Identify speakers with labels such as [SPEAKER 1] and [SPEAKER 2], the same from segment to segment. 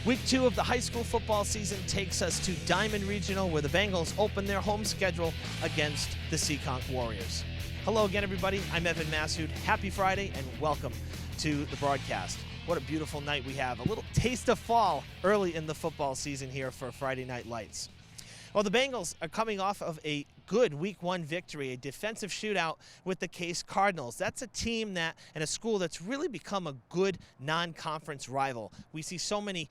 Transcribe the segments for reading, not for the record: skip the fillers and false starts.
[SPEAKER 1] Week 2 of the high school football season takes us to Diman Regional, where the Bengals open their home schedule against the Seekonk Warriors. Hello again, everybody. I'm Evan Massoud. Happy Friday and welcome to the broadcast. What a beautiful night we have. A little taste of fall early in the football season here for Friday Night Lights. Well, the Bengals are coming off of a good Week 1 victory, a defensive shootout with the Case Cardinals. That's a team and a school that's really become a good non-conference rival. We see so many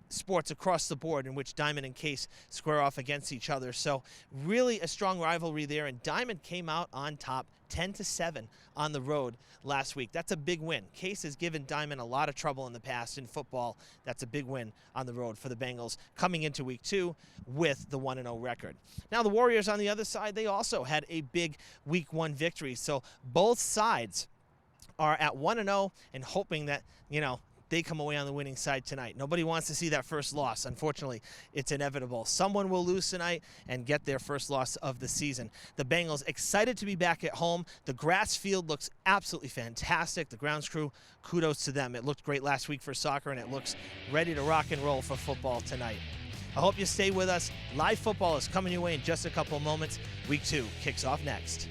[SPEAKER 1] sports across the board in which Diman and Case square off against each other. So really a strong rivalry there, and Diman came out on top 10-7 on the road last week. That's a big win. Case has given Diman a lot of trouble in the past in football. That's a big win on the road for the Bengals coming into Week 2 with the 1-0 record. Now the Warriors on the other side, they also had a big Week 1 victory. So both sides are at 1-0 and hoping that, they come away on the winning side tonight. Nobody wants to see that first loss. Unfortunately, it's inevitable. Someone will lose tonight and get their first loss of the season. The Bengals excited to be back at home. The grass field looks absolutely fantastic. The grounds crew, kudos to them. It looked great last week for soccer, and it looks ready to rock and roll for football tonight. I hope you stay with us. Live football is coming your way in just a couple of moments. Week 2 kicks off next.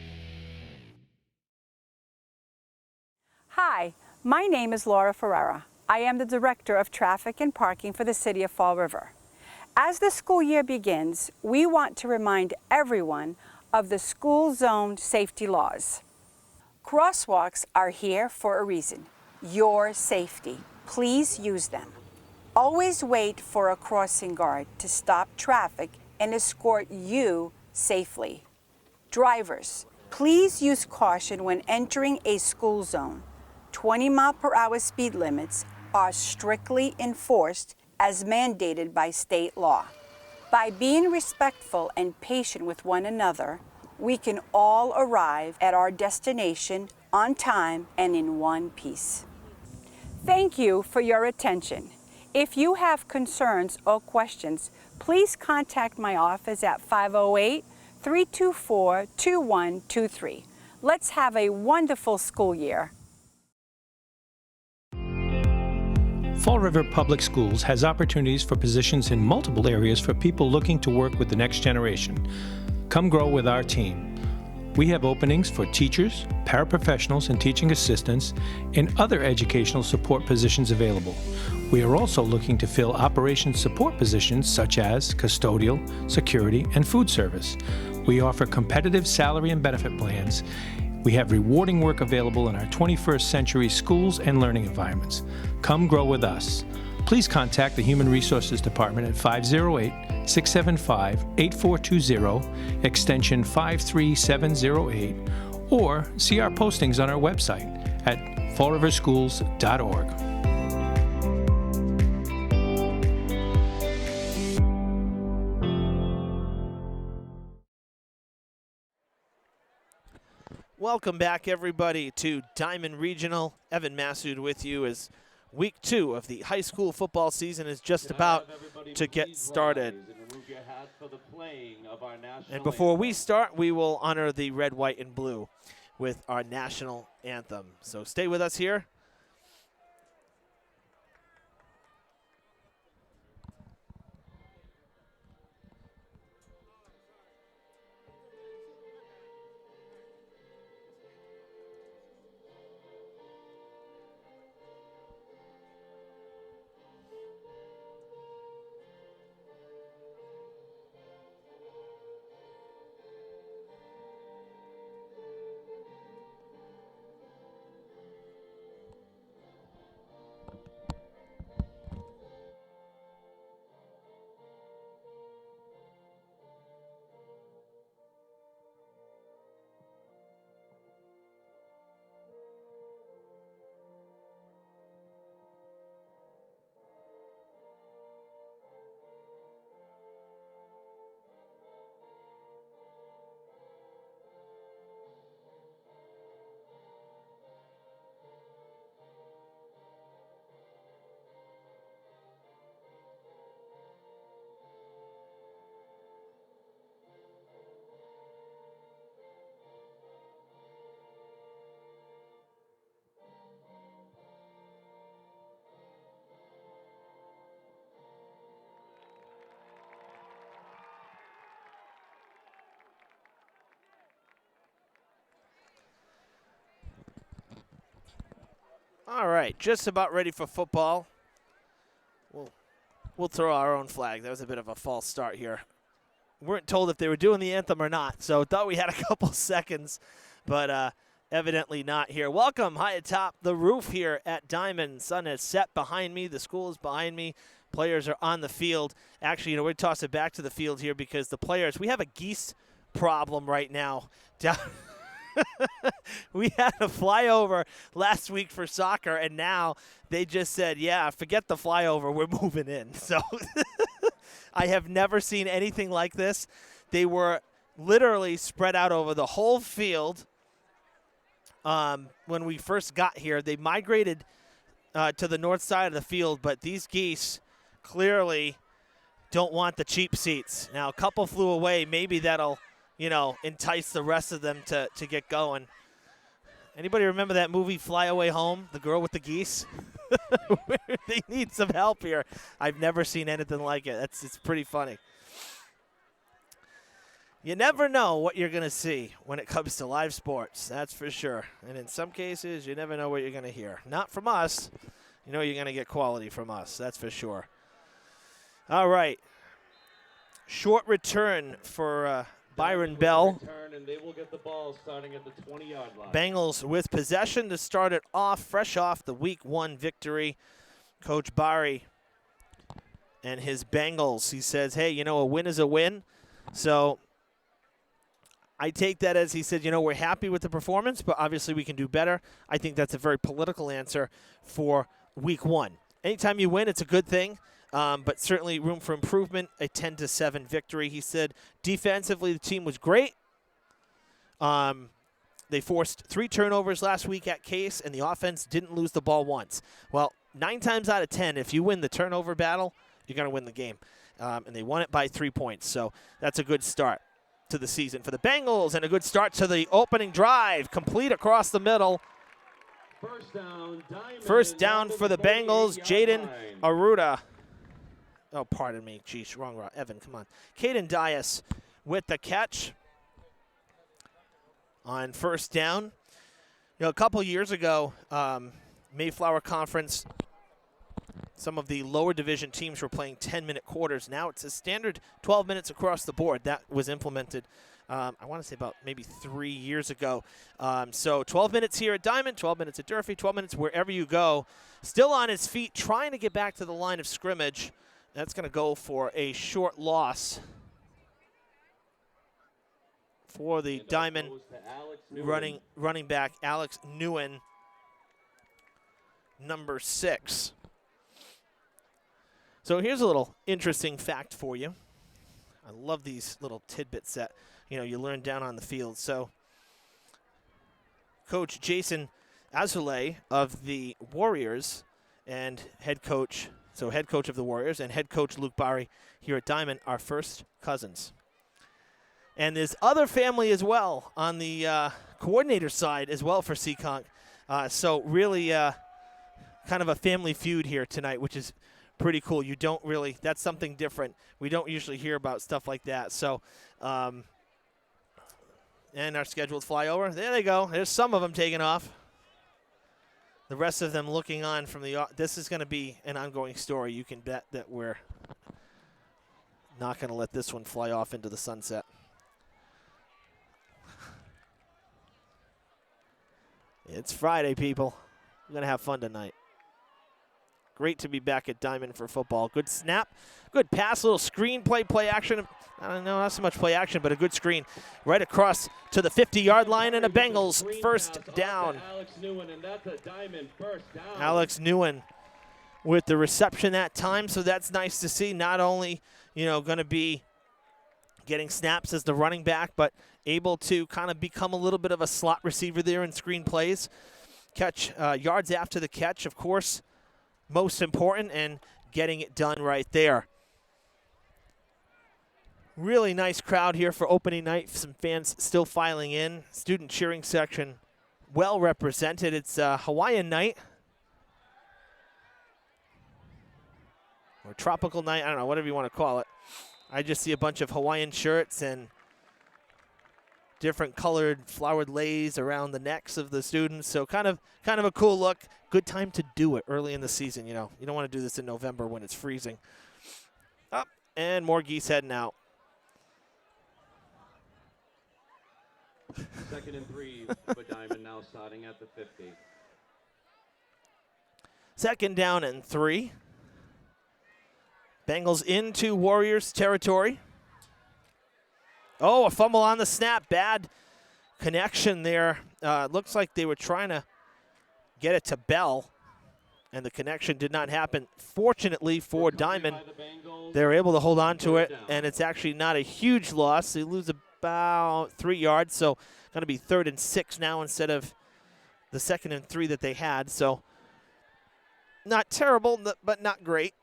[SPEAKER 2] Hi, my name is Laura Ferreira. I am the Director of Traffic and Parking for the City of Fall River. As the school year begins, we want to remind everyone of the school zone safety laws. Crosswalks are here for a reason: your safety. Please use them. Always wait for a crossing guard to stop traffic and escort you safely. Drivers, please use caution when entering a school zone. 20-mile-per-hour speed limits are strictly enforced as mandated by state law. By being respectful and patient with one another, we can all arrive at our destination on time and in one piece. Thank you for your attention. If you have concerns or questions, please contact my office at 508-324-2123. Let's have a wonderful school year.
[SPEAKER 3] Fall River Public Schools has opportunities for positions in multiple areas for people looking to work with the next generation. Come grow with our team. We have openings for teachers, paraprofessionals, and teaching assistants, and other educational support positions available. We are also looking to fill operations support positions such as custodial, security, and food service. We offer competitive salary and benefit plans. We have rewarding work available in our 21st century schools and learning environments. Come grow with us. Please contact the Human Resources Department at 508-675-8420, extension 53708, or see our postings on our website at fallriverschools.org.
[SPEAKER 1] Welcome back, everybody, to Diman Regional. Evan Massoud with you as Week 2 of the high school football season is just about to get started. And before we start, we will honor the red, white, and blue with our national anthem. So stay with us here. All right, just about ready for football. We'll throw our own flag. That was a bit of a false start here. We weren't told if they were doing the anthem or not, so thought we had a couple seconds, but evidently not here. Welcome high atop the roof here at Diman. Sun is set behind me. The school is behind me. Players are on the field. Actually, we're toss it back to the field here because the players, we have a geese problem right now. We had a flyover last week for soccer, and now they just said, yeah, forget the flyover. We're moving in. So I have never seen anything like this. They were literally spread out over the whole field when we first got here. They migrated to the north side of the field, but these geese clearly don't want the cheap seats. Now, a couple flew away. Maybe that'll entice the rest of them to get going. Anybody remember that movie Fly Away Home, the girl with the geese? They need some help here. I've never seen anything like it. It's pretty funny. You never know what you're going to see when it comes to live sports, that's for sure. And in some cases, you never know what you're going to hear. Not from us. You're going to get quality from us, that's for sure. All right. Short return for Byron Bell.
[SPEAKER 4] And they will get the ball starting at the 20-yard line.
[SPEAKER 1] Bengals with possession to start it off, fresh off the Week 1 victory. Coach Barry and his Bengals, he says, hey, a win is a win. So I take that as he said, we're happy with the performance, but obviously we can do better. I think that's a very political answer for Week 1. Anytime you win, it's a good thing. But certainly room for improvement, a 10-7 victory. He said defensively the team was great. They forced 3 turnovers last week at Case, and the offense didn't lose the ball once. Well, 9 times out of 10, if you win the turnover battle, you're going to win the game. And they won it by 3 points. So that's a good start to the season for the Bengals and a good start to the opening drive. Complete across the middle. First down for the Bengals, Jaden Aruda. Oh, pardon me. Geez, wrong. Evan, come on. Caden Dias with the catch on first down. A couple years ago, Mayflower Conference, some of the lower division teams were playing 10-minute quarters. Now it's a standard 12 minutes across the board. That was implemented, I want to say about maybe 3 years ago. So 12 minutes here at Diman, 12 minutes at Durfee, 12 minutes wherever you go. Still on his feet, trying to get back to the line of scrimmage. That's going to go for a short loss for the Diman running back, Alex Nguyen, number 6. So here's a little interesting fact for you. I love these little tidbits that you learn down on the field. So Coach Jason Azulay of the Warriors and head coach of the Warriors and head coach Luke Barry here at Diman are first cousins. And there's other family as well on the coordinator side as well for Seekonk. So really kind of a family feud here tonight, which is pretty cool. That's something different. We don't usually hear about stuff like that. So, and our scheduled flyover. There they go. There's some of them taking off. The rest of them looking on from the. This is going to be an ongoing story. You can bet that we're not going to let this one fly off into the sunset. It's Friday, people. We're going to have fun tonight. Great to be back at Diman for football. Good snap, good pass, little screen play action. I don't know, not so much play action, but a good screen right across to the 50-yard line and a Bengals first down. Alex Nguyen with the reception that time, so that's nice to see. Not only, going to be getting snaps as the running back, but able to kind of become a little bit of a slot receiver there in screen plays. Catch yards after the catch, of course, most important, and getting it done right there. Really nice crowd here for opening night. Some fans still filing in. Student cheering section well represented. It's Hawaiian night. Or tropical night. I don't know, whatever you want to call it. I just see a bunch of Hawaiian shirts and different colored flowered leis around the necks of the students. So kind of a cool look. Good time to do it early in the season. You know, you don't want to do this in November when it's freezing. Up and more geese heading out.
[SPEAKER 4] 2nd and 3 for Diamond, now starting at the 50.
[SPEAKER 1] 2nd down and 3. Bengals into Warriors territory. Oh, a fumble on the snap. Bad connection there. Looks like they were trying to get it to Bell, and the connection did not happen. Fortunately for Diamond, they were able to hold on to it, and it's actually not a huge loss. They lose about 3 yards, so going to be 3rd and 6 now instead of the 2nd and 3 that they had. So not terrible, but not great.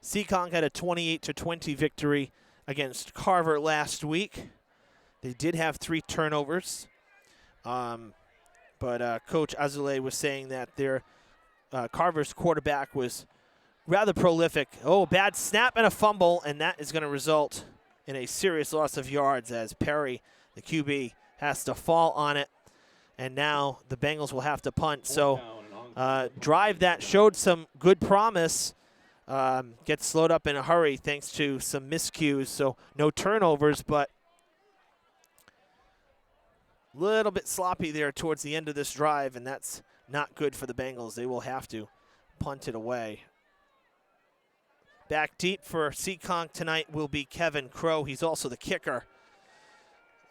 [SPEAKER 1] Seekonk had a 28-20 victory against Carver last week. They did have 3 turnovers, but Coach Azulay was saying that their Carver's quarterback was rather prolific. Oh, bad snap and a fumble, and that is going to result in a serious loss of yards as Perry, the QB, has to fall on it, and now the Bengals will have to punt. So drive that showed some good promise gets slowed up in a hurry thanks to some miscues. So no turnovers, but a little bit sloppy there towards the end of this drive, and that's not good for the Bengals. They will have to punt it away. Back deep for Seekonk tonight will be Kevin Crow. He's also the kicker.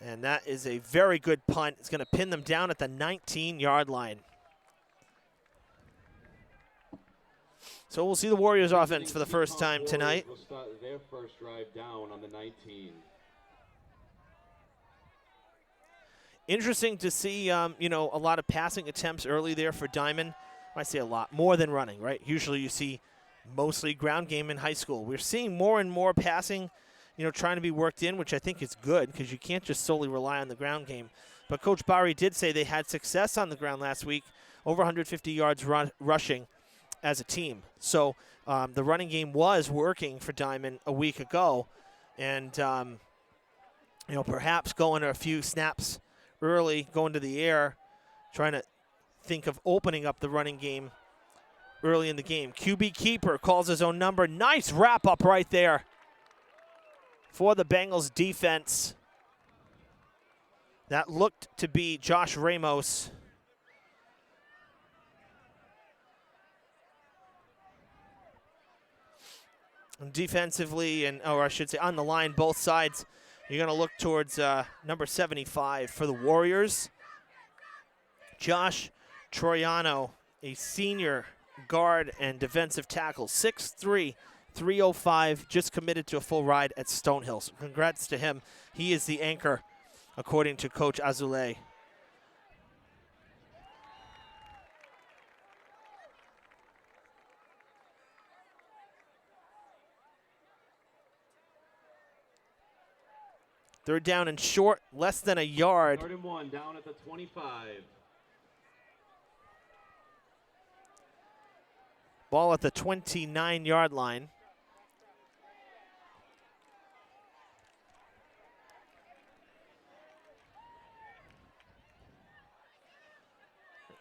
[SPEAKER 1] And that is a very good punt. It's going to pin them down at the 19-yard line. So we'll see the Warriors offense for the first time tonight.
[SPEAKER 4] Will start their first drive down on the 19.
[SPEAKER 1] Interesting to see, a lot of passing attempts early there for Diamond. I say a lot, more than running, right? Usually you see mostly ground game in high school. We're seeing more and more passing, trying to be worked in, which I think is good because you can't just solely rely on the ground game. But Coach Bari did say they had success on the ground last week, over 150 yards rushing as a team. So the running game was working for Diamond a week ago. And, perhaps going a few snaps early, going to the air, trying to think of opening up the running game early in the game. QB keeper calls his own number. Nice wrap-up right there for the Bengals defense. That looked to be Josh Ramos. And defensively, or I should say on the line, both sides, you're going to look towards number 75 for the Warriors. Josh Troiano, a senior guard and defensive tackle, 6'3", 305, just committed to a full ride at Stonehill. So congrats to him. He is the anchor, according to Coach Azulay. Third down and short, less than a yard.
[SPEAKER 4] 3rd and 1, down at the 25.
[SPEAKER 1] Ball at the 29-yard line.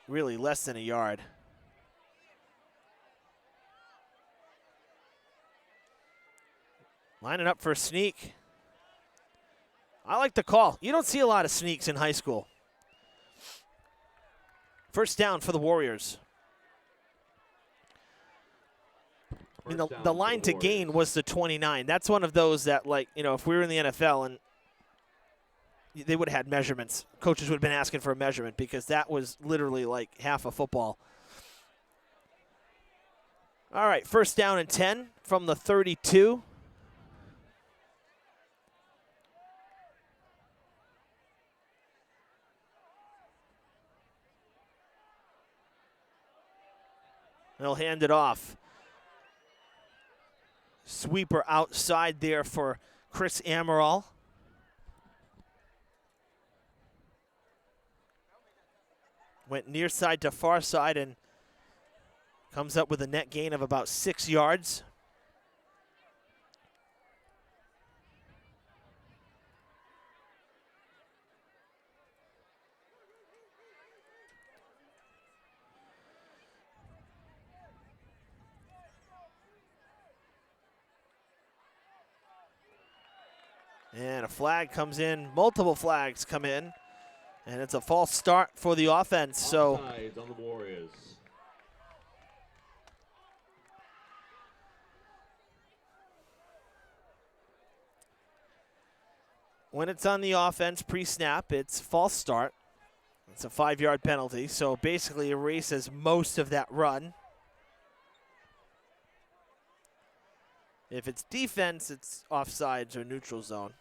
[SPEAKER 1] Really less than a yard. Lining up for a sneak. I like the call. You don't see a lot of sneaks in high school. First down for the Warriors. I mean, the line to gain was the 29. That's one of those that, if we were in the NFL and they would have had measurements, coaches would have been asking for a measurement because that was literally like half a football. All right, first down and 10 from the 32. They'll hand it off. Sweeper outside there for Chris Amaral. Went near side to far side and comes up with a net gain of about 6 yards. And a flag comes in, multiple flags come in, and it's a false start for the offense. So
[SPEAKER 4] Offsides on the Warriors.
[SPEAKER 1] when it's on the offense pre-snap, it's false start. It's a 5-yard penalty, so basically erases most of that run. If it's defense, it's offsides or neutral zone.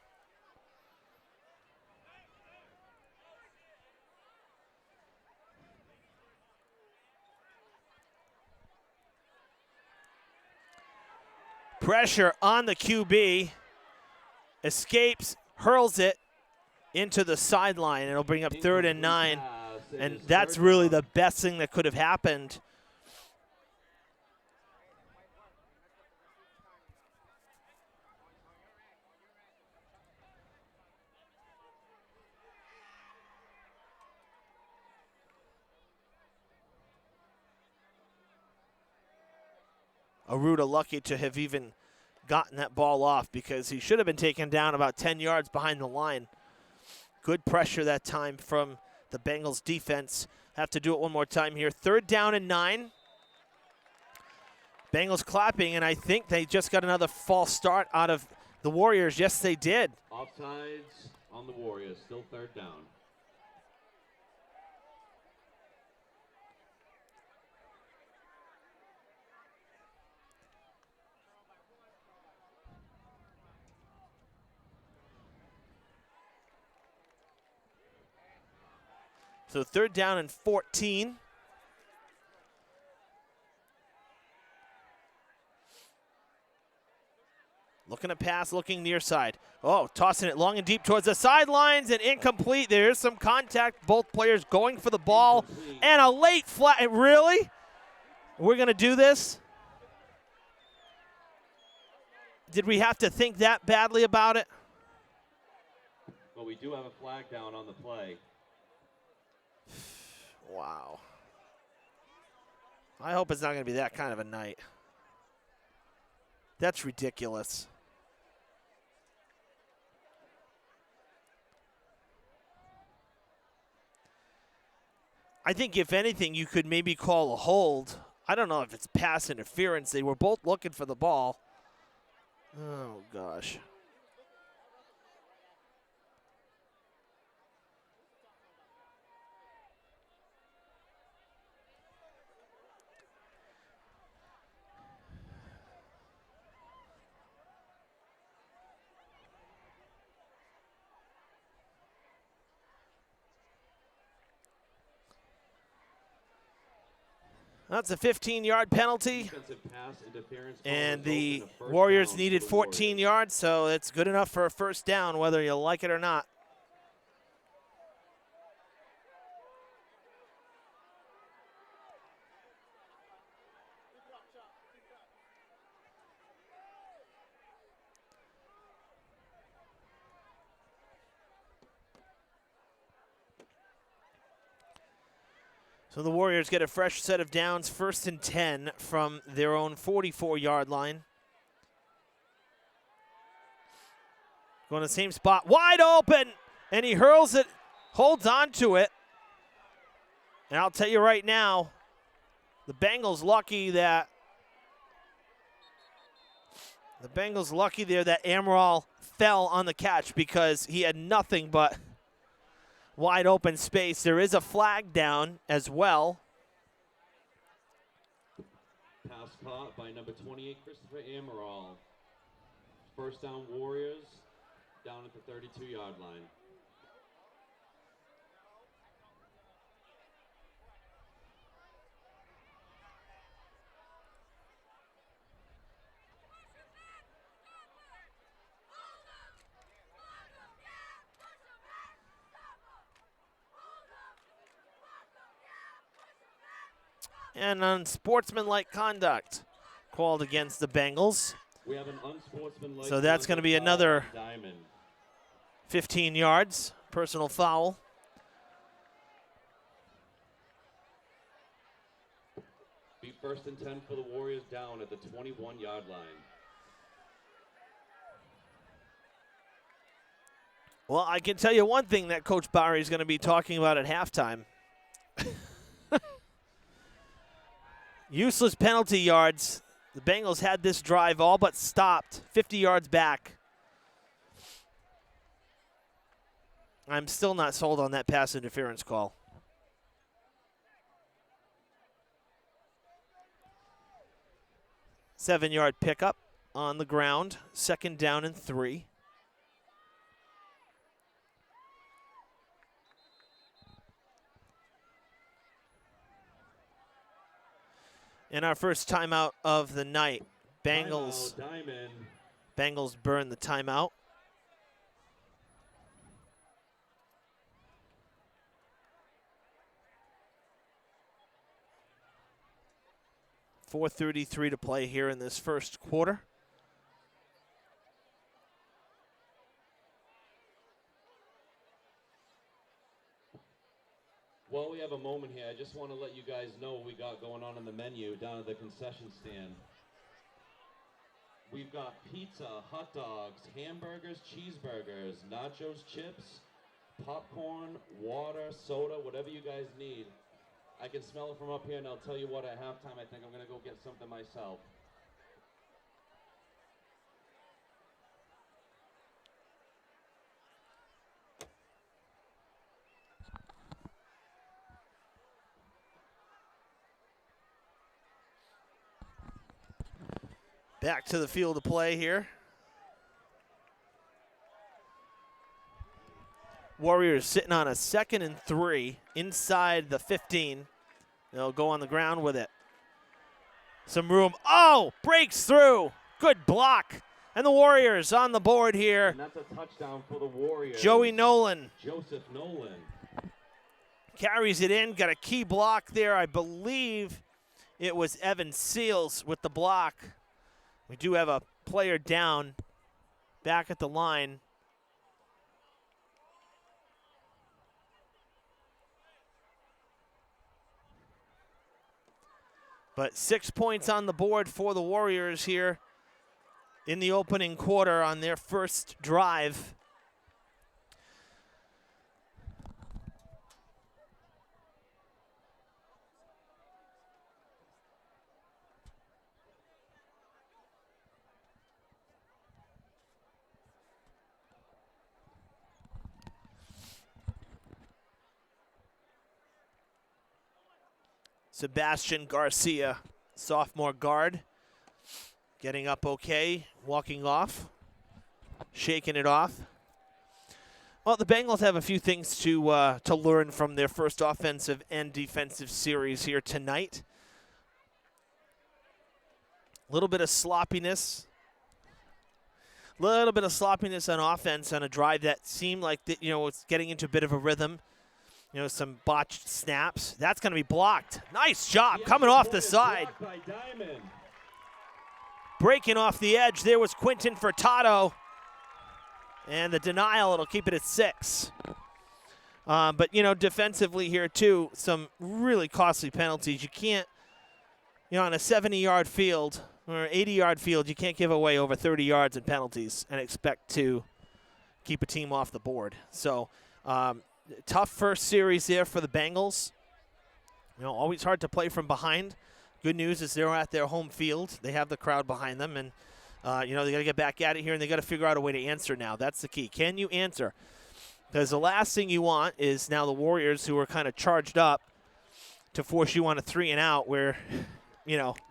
[SPEAKER 1] Pressure on the QB. Escapes, hurls it into the sideline. It'll bring up 3rd and 9. And that's really the best thing that could have happened. Aruda lucky to have even gotten that ball off because he should have been taken down about 10 yards behind the line. Good pressure that time from the Bengals defense. Have to do it one more time here. 3rd down and 9. Bengals clapping, and I think they just got another false start out of the Warriors. Yes, they did.
[SPEAKER 4] Offsides on the Warriors, still 3rd down.
[SPEAKER 1] So 3rd down and 14. Looking to pass, looking near side. Oh, tossing it long and deep towards the sidelines and incomplete. There's some contact. Both players going for the ball. And a late flag. Really? We're going to do this? Did we have to think that badly about it?
[SPEAKER 4] Well, we do have a flag down on the play.
[SPEAKER 1] Wow. I hope it's not going to be that kind of a night. That's ridiculous. I think if anything, you could maybe call a hold. I don't know if it's pass interference. They were both looking for the ball. Oh, gosh. That's a 15-yard penalty, and the Warriors needed 14 yards, so it's good enough for a 1st down, whether you like it or not. So the Warriors get a fresh set of downs, 1st and 10 from their own 44-yard line. Going to the same spot, wide open, and he hurls it, holds on to it. And I'll tell you right now, the Bengals lucky there that Amaral fell on the catch because he had nothing but wide open space. There is a flag down as well.
[SPEAKER 4] Pass caught by number 28, Christopher Amaral. 1st down Warriors, down at the 32-yard line.
[SPEAKER 1] And unsportsmanlike conduct called against the Bengals.
[SPEAKER 4] We have an unsportsmanlike.
[SPEAKER 1] So that's going to be another
[SPEAKER 4] Diman.
[SPEAKER 1] 15 yards, personal foul.
[SPEAKER 4] Be 1st and 10 for the Warriors down at the 21-yard line.
[SPEAKER 1] Well, I can tell you one thing that Coach Barry is going to be talking about at halftime. Useless penalty yards. The Bengals had this drive all but stopped, 50 yards back. I'm still not sold on that pass interference call. Seven-yard pickup on the ground, 2nd down and 3. In our first timeout of the night, Bengals burn the timeout. .433 to play here in this first quarter.
[SPEAKER 4] While we have a moment here, I just want to let you guys know what we got going on in the menu down at the concession stand. We've got pizza, hot dogs, hamburgers, cheeseburgers, nachos, chips, popcorn, water, soda, whatever you guys need. I can smell it from up here, and I'll tell you what, at halftime, I think I'm going to go get something myself.
[SPEAKER 1] Back to the field of play here. Warriors sitting on a 2nd and 3 inside the 15. They'll go on the ground with it. Some room. Oh, breaks through. Good block. And the Warriors on the board here.
[SPEAKER 4] And that's a touchdown for the Warriors.
[SPEAKER 1] Joey Nolan.
[SPEAKER 4] Joseph Nolan.
[SPEAKER 1] Carries it in. Got a key block there. I believe it was Evan Seals with the block. We do have a player down back at the line. But 6 points on the board for the Warriors here in the opening quarter on their first drive. Sebastian Garcia, sophomore guard, getting up okay, walking off, shaking it off. Well, the Bengals have a few things to learn from their first offensive and defensive series here tonight. A little bit of sloppiness. On offense on a drive that seemed like it's getting into a bit of a rhythm. Some botched snaps. That's going to be blocked. Nice job coming off the side. Breaking off the edge. There was Quinton Furtado. And the denial, it'll keep it at 6. But, defensively here, too, some really costly penalties. You can't, on a 70-yard field or 80-yard field, you can't give away over 30 yards in penalties and expect to keep a team off the board. So, tough first series there for the Bengals. Always hard to play from behind. Good news is they're at their home field. They have the crowd behind them, and they got to get back at it here, and they got to figure out a way to answer now. That's the key. Can you answer? Because the last thing you want is now the Warriors, who are kind of charged up, to force you on a 3-and-out where,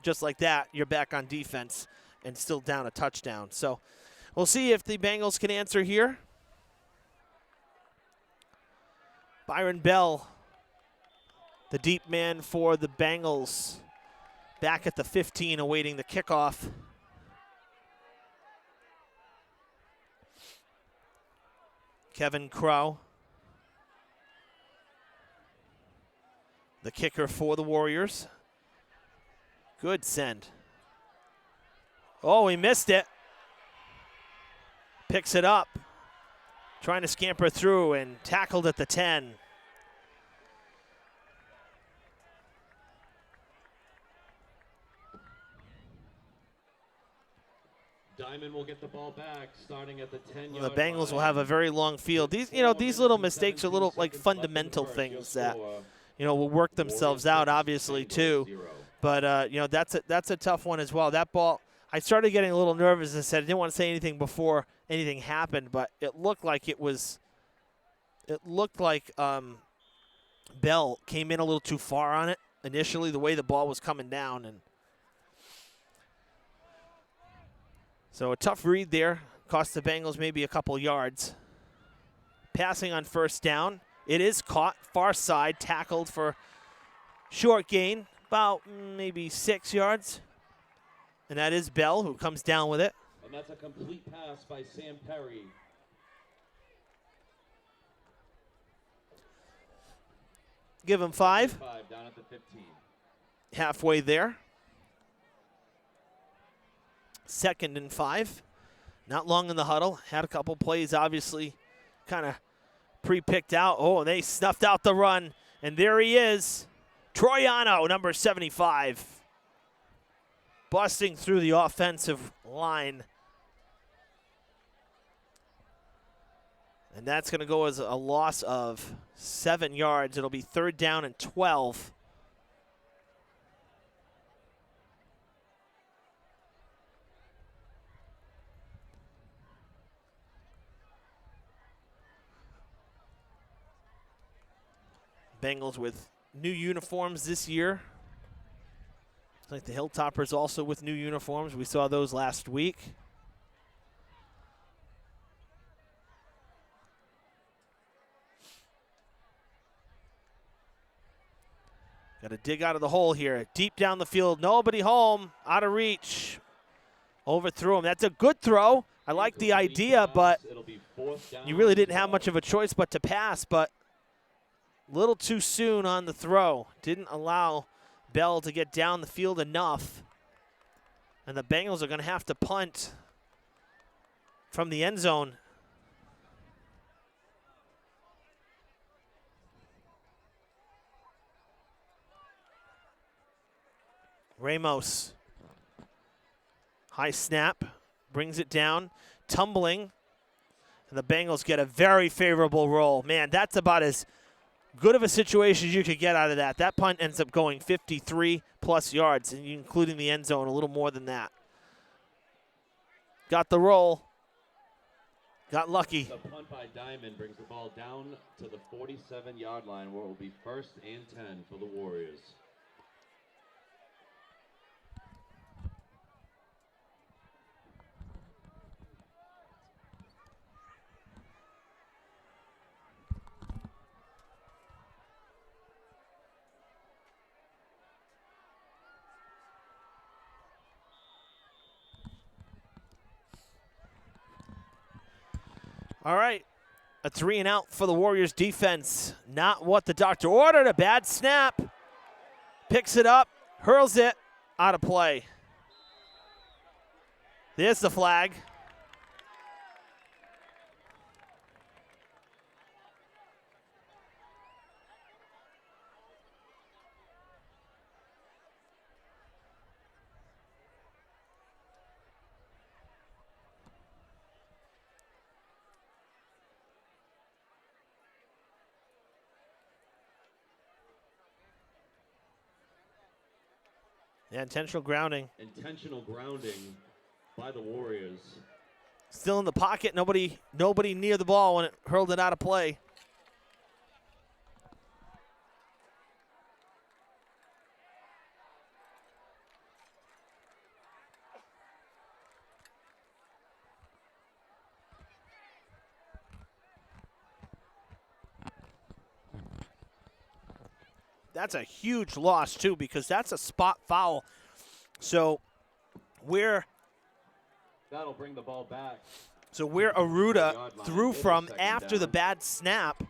[SPEAKER 1] just like that, you're back on defense and still down a touchdown. So we'll see if the Bengals can answer here. Byron Bell, the deep man for the Bengals, back at the 15 awaiting the kickoff. Kevin Crow, the kicker for the Warriors. Good send. Oh, he missed it. Picks it up. Trying to scamper through and tackled at the 10.
[SPEAKER 4] Diman will get the ball back, starting at the 10-yard
[SPEAKER 1] The Bengals will
[SPEAKER 4] line.
[SPEAKER 1] have a very long field. These, these little mistakes are little like fundamental things that, will work themselves out, obviously, too. But that's a tough one as well. That ball, I started getting a little nervous and said I didn't want to say anything before anything happened, but it looked like Bell came in a little too far on it initially, the way the ball was coming down, and so a tough read there. Cost the Bengals maybe a couple yards. Passing on first down. It is caught far side, tackled for short gain, about maybe 6 yards. And that is Bell who comes down with it.
[SPEAKER 4] And that's a complete pass by Sam Perry.
[SPEAKER 1] Give him 5.
[SPEAKER 4] 5 down at the 15.
[SPEAKER 1] Halfway there. 2nd and 5. Not long in the huddle. Had a couple plays, obviously, kind of pre-picked out. Oh, they snuffed out the run. And there he is. Troiano, number 75. Busting through the offensive line. And that's going to go as a loss of 7 yards. It'll be 3rd down and 12. Bengals with new uniforms this year. It's like the Hilltoppers also with new uniforms. We saw those last week. Got to dig out of the hole here. Deep down the field. Nobody home. Out of reach. Overthrew him. That's a good throw. I like the idea, but you really didn't have much of a choice but to pass, but a little too soon on the throw. Didn't allow Bell to get down the field enough. And the Bengals are going to have to punt from the end zone. Ramos. High snap. Brings it down. Tumbling. And the Bengals get a very favorable roll. Man, that's about as good of a situation as you could get out of that. That punt ends up going 53-plus yards, and including the end zone, a little more than that. Got the roll. Got lucky.
[SPEAKER 4] The punt by Diman brings the ball down to the 47-yard line, where it will be 1st and 10 for the Warriors.
[SPEAKER 1] All right, a 3-and-out for the Warriors defense. Not what the doctor ordered. A bad snap. Picks it up, hurls it, out of play. There's the flag. Yeah, intentional grounding.
[SPEAKER 4] Intentional grounding by the Warriors.
[SPEAKER 1] Still in the pocket. Nobody near the ball when it hurled it out of play. That's a huge loss, too, because that's a spot foul. So
[SPEAKER 4] that'll bring the ball back.
[SPEAKER 1] So where Aruda threw from after the bad snap,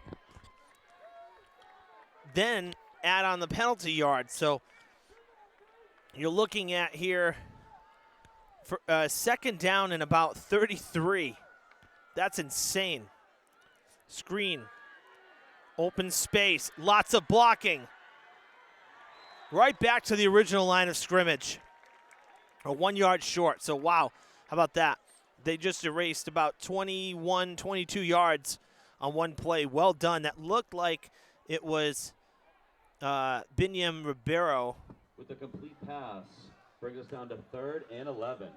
[SPEAKER 1] then add on the penalty yard. So you're looking at here for 2nd down and about 33. That's insane. Screen. Open space. Lots of blocking. Right back to the original line of scrimmage. 1 yard short. So, wow, How about that? They just erased about 21, 22 yards on one play. Well done. That looked like it was Binyam Ribeiro.
[SPEAKER 4] With the complete pass, brings us down to 3rd and 11.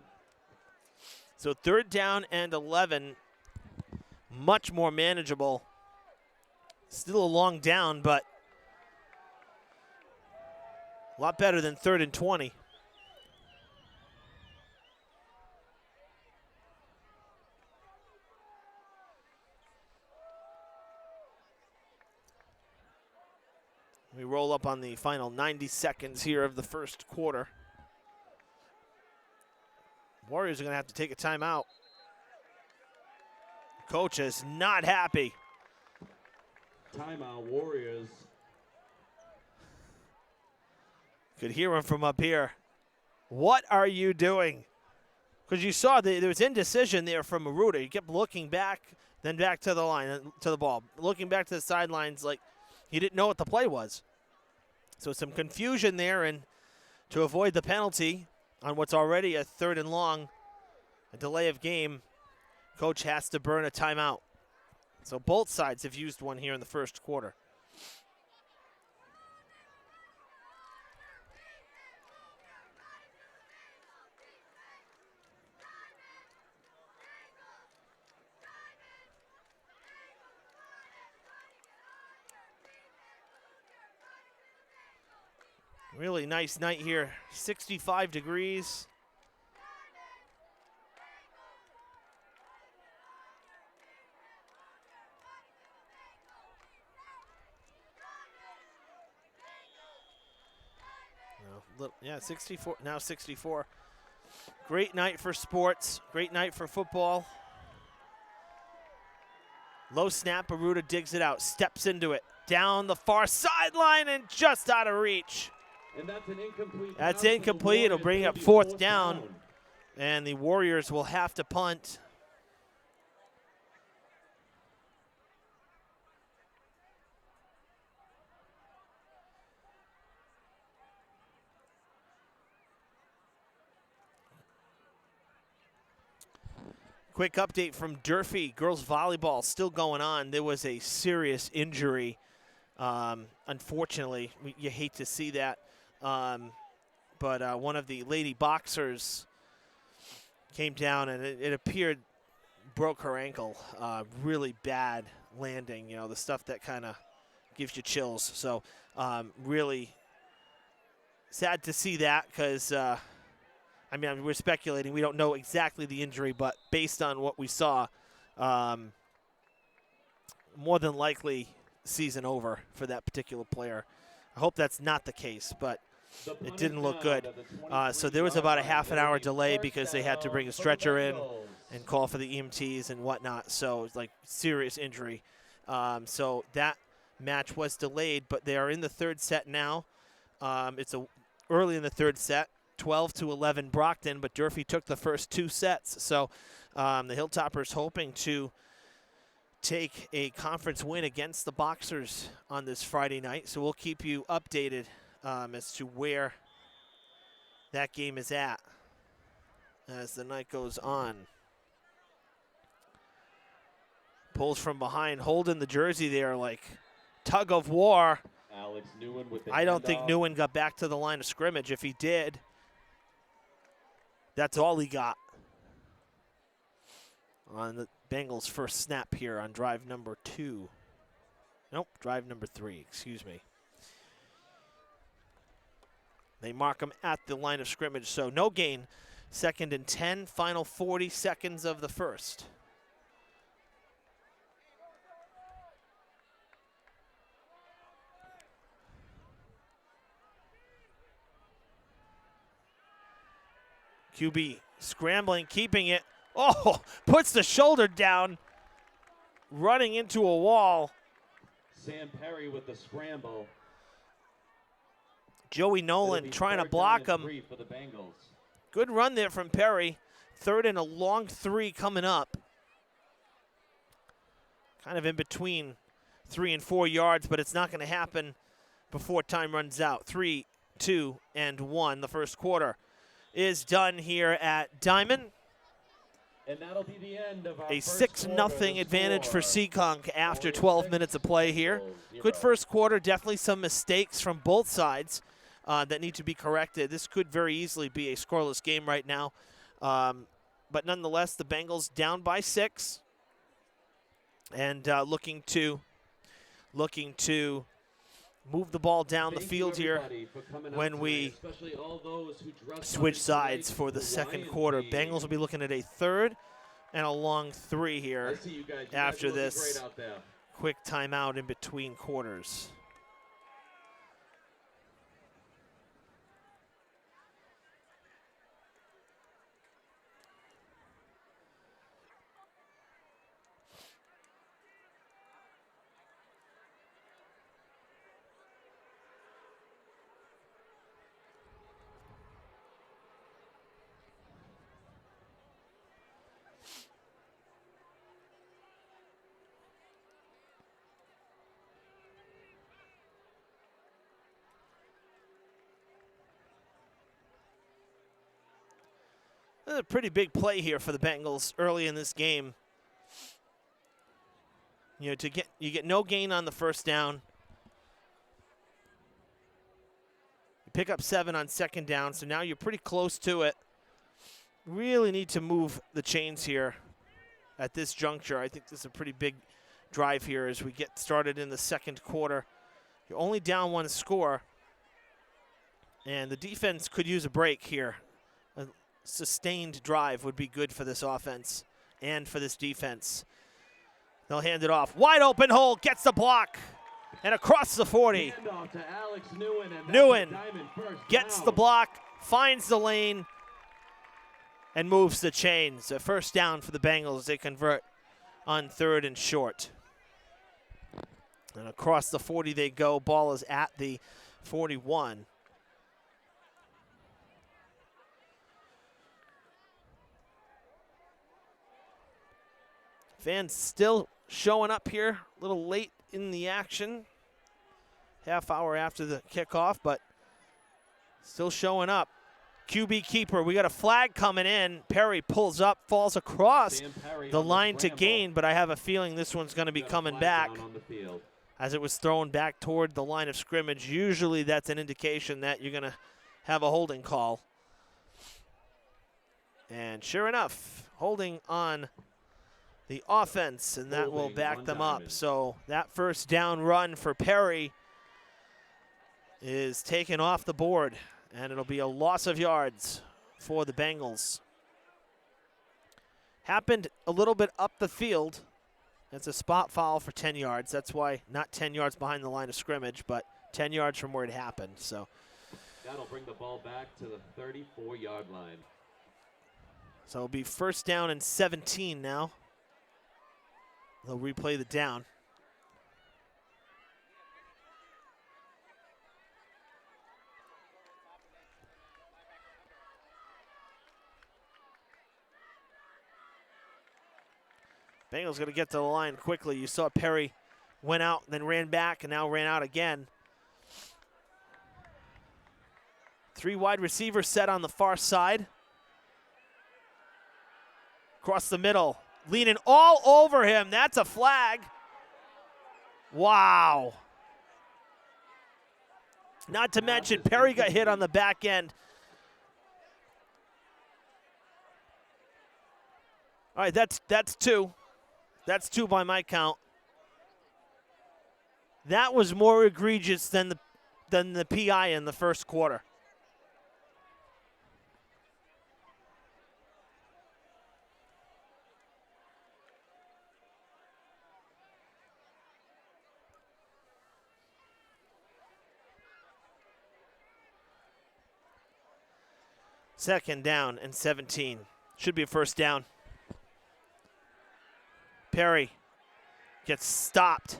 [SPEAKER 1] So 3rd down and 11, much more manageable. Still a long down, but a lot better than 3rd and 20. We roll up on the final 90 seconds here of the first quarter. Warriors are going to have to take a timeout. Coach is not happy.
[SPEAKER 4] Timeout, Warriors.
[SPEAKER 1] Could hear him from up here. What are you doing? Because you saw there was indecision there from Maruda. He kept looking back, then back to the line, to the ball. Looking back to the sidelines like he didn't know what the play was. So some confusion there, and to avoid the penalty on what's already a 3rd and long, a delay of game, coach has to burn a timeout. So both sides have used one here in the first quarter. Really nice night here, 65 degrees. Yeah, 64, now 64. Great night for sports, great night for football. Low snap, Aruda digs it out, steps into it, down the far sideline and just out of reach.
[SPEAKER 4] And that's an incomplete.
[SPEAKER 1] That's incomplete. It'll bring up 4th down, and the Warriors will have to punt. Quick update from Durfee. Girls volleyball still going on. There was a serious injury. Unfortunately, you hate to see that. But one of the lady boxers came down, and it appeared broke her ankle. Really bad landing, the stuff that kind of gives you chills. So really sad to see that because, we're speculating. We don't know exactly the injury, but based on what we saw, more than likely season over for that particular player. I hope that's not the case, but it didn't look good. So there was about a half an hour delay because they had to bring a stretcher in and call for the EMTs and whatnot. So it's like serious injury. So that match was delayed, but they are in the 3rd set now. It's early in the 3rd set, 12-11 Brockton, but Durfee took the first 2 sets. So the Hilltoppers hoping to take a conference win against the Boxers on this Friday night. So we'll keep you updated as to where that game is at as the night goes on. Pulls from behind, holding the jersey there like tug of war.
[SPEAKER 4] Alex Newen with the
[SPEAKER 1] I don't think
[SPEAKER 4] handoff.
[SPEAKER 1] Newen got back to the line of scrimmage. If he did, that's all he got on the Bengals' first snap here on drive number 2. Nope, drive number 3, excuse me. They mark him at the line of scrimmage, so no gain. 2nd and 10, final 40 seconds of the first. QB scrambling, keeping it. Oh, puts the shoulder down, running into a wall.
[SPEAKER 4] Sam Perry with the scramble.
[SPEAKER 1] Joey Nolan trying to block him.
[SPEAKER 4] 3 for the Bengals.
[SPEAKER 1] Good run there from Perry. 3rd and a long 3 coming up. Kind of in between 3 and 4 yards, but it's not going to happen before time runs out. 3, 2, and 1. The first quarter is done here at Diman.
[SPEAKER 4] And that'll be the end of our
[SPEAKER 1] A
[SPEAKER 4] first
[SPEAKER 1] 6-0 advantage for
[SPEAKER 4] score.
[SPEAKER 1] Seekonk after
[SPEAKER 4] Warriors
[SPEAKER 1] 12
[SPEAKER 4] six,
[SPEAKER 1] minutes of play here.
[SPEAKER 4] Bengals
[SPEAKER 1] Good
[SPEAKER 4] 0.
[SPEAKER 1] first quarter, definitely some mistakes from both sides that need to be corrected. This could very easily be a scoreless game right now. But nonetheless, the Bengals down by 6 and looking to move the ball down the
[SPEAKER 4] Thank
[SPEAKER 1] field
[SPEAKER 4] you,
[SPEAKER 1] here
[SPEAKER 4] everybody, for coming out
[SPEAKER 1] when
[SPEAKER 4] tonight,
[SPEAKER 1] we
[SPEAKER 4] especially all those who dressed up
[SPEAKER 1] switch
[SPEAKER 4] in
[SPEAKER 1] sides
[SPEAKER 4] tonight's
[SPEAKER 1] for the second
[SPEAKER 4] Hawaiian
[SPEAKER 1] quarter.
[SPEAKER 4] theme.
[SPEAKER 1] Bengals will be looking at a third and a long 3
[SPEAKER 4] I
[SPEAKER 1] here
[SPEAKER 4] see you guys. You
[SPEAKER 1] after
[SPEAKER 4] guys are looking
[SPEAKER 1] this
[SPEAKER 4] great out there.
[SPEAKER 1] quick timeout in between quarters. This is a pretty big play here for the Bengals early in this game. You know, you get no gain on the first down. You pick up 7 on second down, so now you're pretty close to it. Really need to move the chains here at this juncture. I think this is a pretty big drive here as we get started in the second quarter. You're only down 1 score, and the defense could use a break here. A sustained drive would be good for this offense and for this defense. They'll hand it off. Wide open hole, gets the block, and across the 40.
[SPEAKER 4] Handoff to Alex Newen, and that's a
[SPEAKER 1] Newen
[SPEAKER 4] diamond first
[SPEAKER 1] gets
[SPEAKER 4] down.
[SPEAKER 1] the block, finds the lane, and moves the chains. A first down for the Bengals. They convert on 3rd and short. And across the 40 they go. Ball is at the 41. Fans still showing up here, a little late in the action. Half hour after the kickoff, but still showing up. QB keeper, we got a flag coming in. Perry pulls up, falls across the line to gain, but I have a feeling this one's going to be coming back as it was thrown back toward the line of scrimmage. Usually that's an indication that you're going to have a holding call. And sure enough, holding on the offense, and that will back them up. So that first down run for Perry is taken off the board, and it'll be a loss of yards for the Bengals. Happened a little bit up the field. That's a spot foul for 10 yards. That's why not 10 yards behind the line of scrimmage, but 10 yards from where it happened. So
[SPEAKER 4] that'll bring the ball back to the 34-yard line.
[SPEAKER 1] So it'll be first down and 17 now. They'll replay the down. Bengals going to get to the line quickly. You saw Perry went out, then ran back, and now ran out again. 3 wide receivers set on the far side. Across the middle, leaning all over him. That's a flag. Wow. Not to mention, Perry got hit on the back end. All right, that's 2. That's 2 by my count. That was more egregious than the PI in the first quarter. Second down and 17. Should be a first down. Perry gets stopped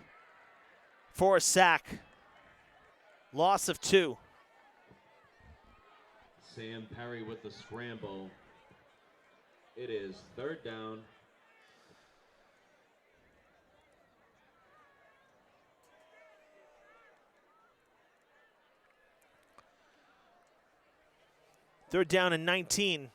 [SPEAKER 1] for a sack. Loss of 2.
[SPEAKER 4] Sam Perry with the scramble. It is third down.
[SPEAKER 1] Third down and 19.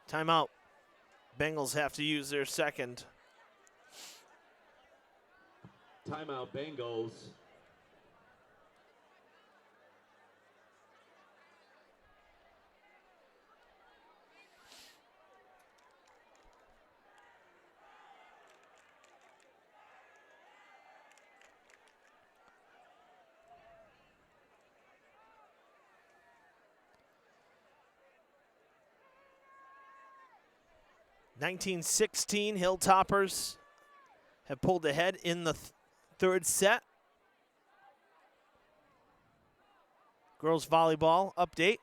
[SPEAKER 1] Timeout. Bengals have to use their second.
[SPEAKER 4] Timeout, Bengals.
[SPEAKER 1] (1916) Hilltoppers have pulled ahead in the third set. Girls volleyball update.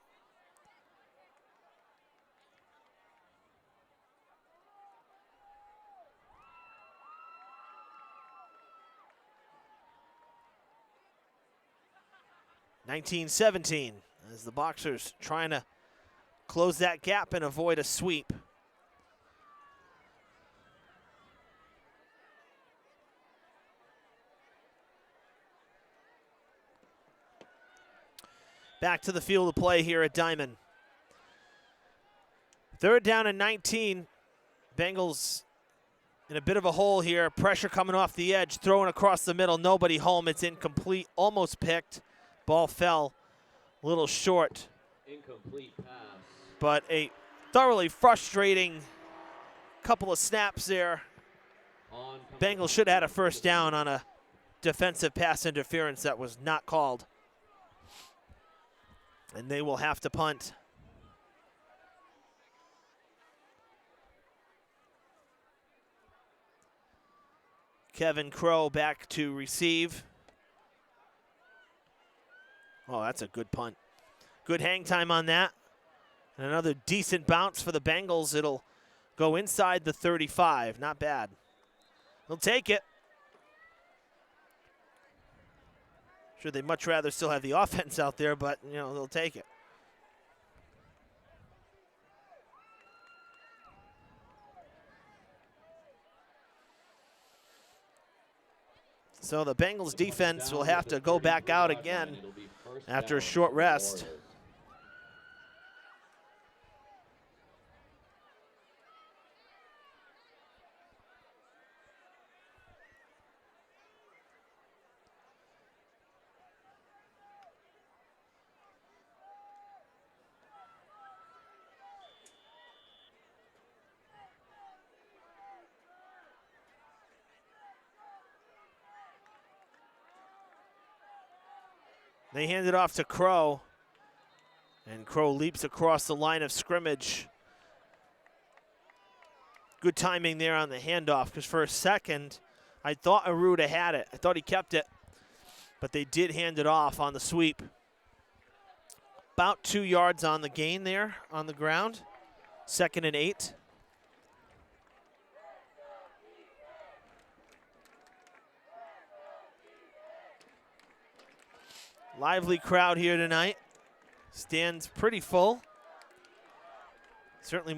[SPEAKER 1] (1917) as the Boxers trying to close that gap and avoid a sweep. Back to the field of play here at Diman. Third down and 19. Bengals in a bit of a hole here. Pressure coming off the edge, throwing across the middle. Nobody home. It's incomplete. Almost picked. Ball fell a little short.
[SPEAKER 4] Incomplete pass.
[SPEAKER 1] But a thoroughly frustrating couple of snaps there. Bengals should have had a first down on a defensive pass interference that was not called. And they will have to punt. Kevin Crow back to receive. Oh, that's a good punt. Good hang time on that. And another decent bounce for the Bengals. It'll go inside the 35. Not bad. They'll take it. Sure, they'd much rather still have the offense out there, but, you know, they'll take it. So the Bengals defense will have to go back out again after a short rest. They hand it off to Crow, and Crow leaps across the line of scrimmage. Good timing there on the handoff, because for a second, I thought Aruda had it. I thought he kept it, but they did hand it off on the sweep. About 2 yards on the gain there on the ground. 2nd and 8. Lively crowd here tonight. Stands pretty full. Certainly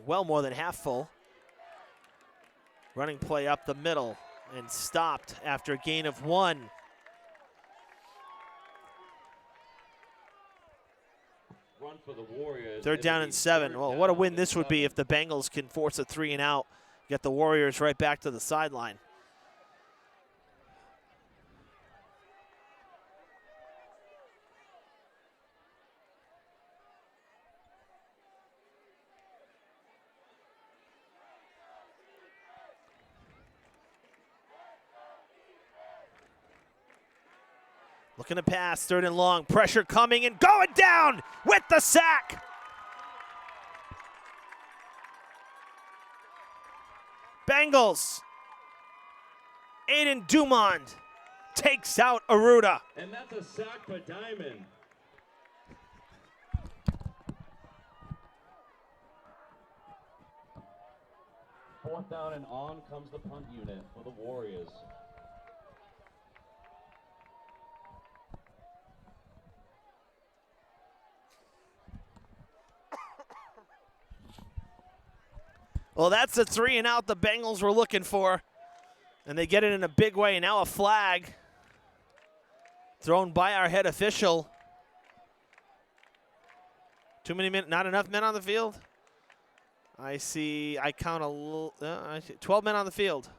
[SPEAKER 1] well more than half full. Running play up the middle and stopped after a gain of 1.
[SPEAKER 4] Run for the Warriors.
[SPEAKER 1] Third down and 7. Well, what a win this would be if the Bengals can force a 3 and out, get the Warriors right back to the sideline. Looking to pass, 3rd and long, pressure coming and going down with the sack. Bengals. Aiden Dumond takes out Aruda.
[SPEAKER 4] And that's a sack for Diman. Fourth down and on comes the punt unit for the Warriors.
[SPEAKER 1] Well, that's the 3 and out the Bengals were looking for. And they get it in a big way. Now a flag thrown by our head official. Too many men, not enough men on the field? I count a little, 12 men on the field.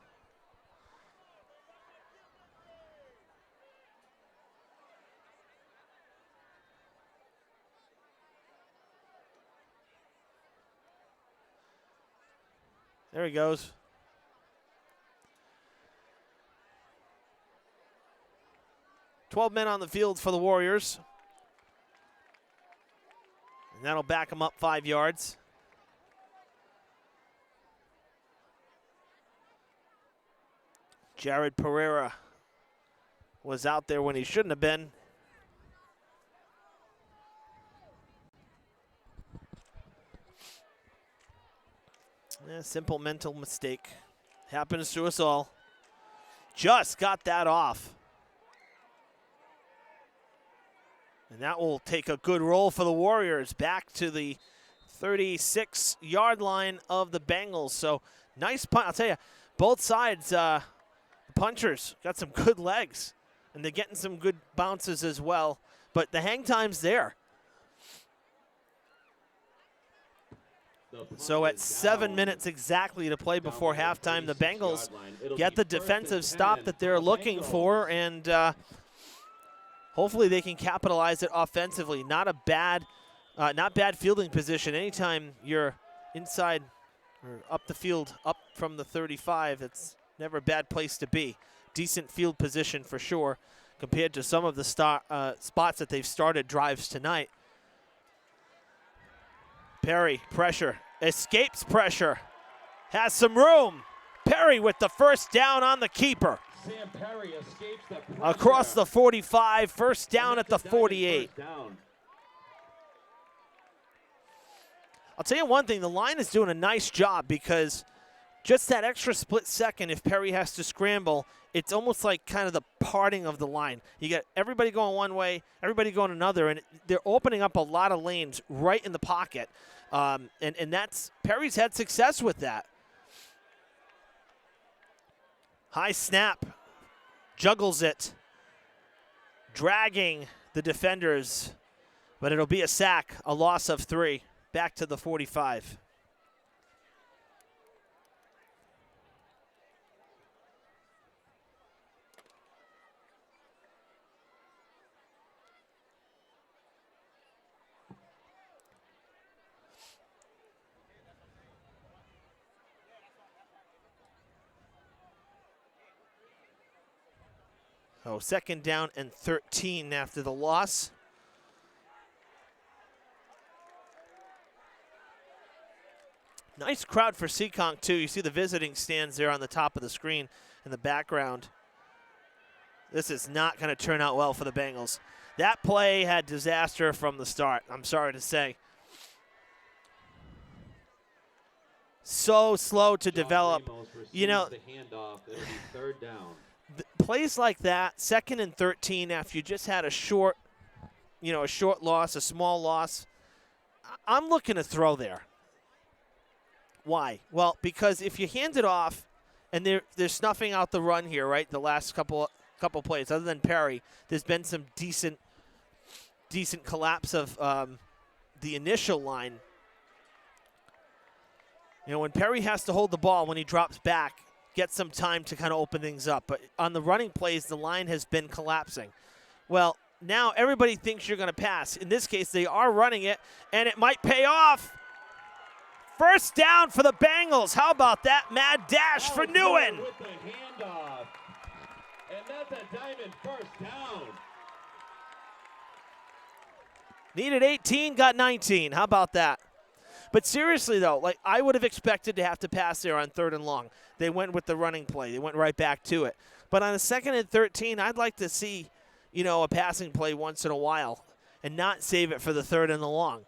[SPEAKER 1] There he goes. "12 men on the field for the Warriors. And that'll back them up 5 yards. Jared Pereira was out there when he shouldn't have been. Simple mental mistake. Happens to us all. Just got that off. And that will take a good roll for the Warriors back to the 36-yard line of the Bengals. So nice punt. I'll tell you, both sides, the punchers got some good legs. And they're getting some good bounces as well. But the hang time's there. So at 7 minutes exactly to play before halftime, the Bengals get the defensive stop that they're looking for, and hopefully they can capitalize it offensively. Not bad fielding position. Anytime you're inside or up the field, up from the 35, it's never a bad place to be. Decent field position for sure compared to some of the spots that they've started drives tonight. Perry, pressure, escapes pressure, has some room. Perry with the first down on the keeper.
[SPEAKER 4] Sam Perry escapes the pressure.
[SPEAKER 1] Across the 45, first down at the 48. I'll tell you one thing, the line is doing a nice job because just that extra split second, if Perry has to scramble, it's almost like kind of the parting of the line. You get everybody going one way, everybody going another, and they're opening up a lot of lanes right in the pocket. And that's, Perry's had success with that. High snap, juggles it, dragging the defenders, but it'll be a sack, a loss of 3, back to the 45. Oh, second down and 13 after the loss. Nice crowd for Seekonk, too. You see the visiting stands there on the top of the screen in the background. This is not going to turn out well for the Bengals. That play had disaster from the start, I'm sorry to say. So slow to develop. You know,
[SPEAKER 4] the handoff. It'll be third down.
[SPEAKER 1] Plays like that, 2nd and 13, after you just had a short loss, a small loss, I'm looking to throw there. Why? Well, because if you hand it off, and they're snuffing out the run here, right? The last couple plays, other than Perry, there's been some decent collapse of the initial line. You know, when Perry has to hold the ball when he drops back, get some time to kind of open things up. But on the running plays, the line has been collapsing. Well, now everybody thinks you're going to pass. In this case, they are running it, and it might pay off. First down for the Bengals. How about that mad dash for Newen?
[SPEAKER 4] With the handoff. And that's a Diamond first down.
[SPEAKER 1] Needed 18, got 19. How about that? But seriously, though, like I would have expected to have to pass there on 3rd and long. They went with the running play. They went right back to it. But on a 2nd and 13, I'd like to see, a passing play once in a while and not save it for the 3rd and the long.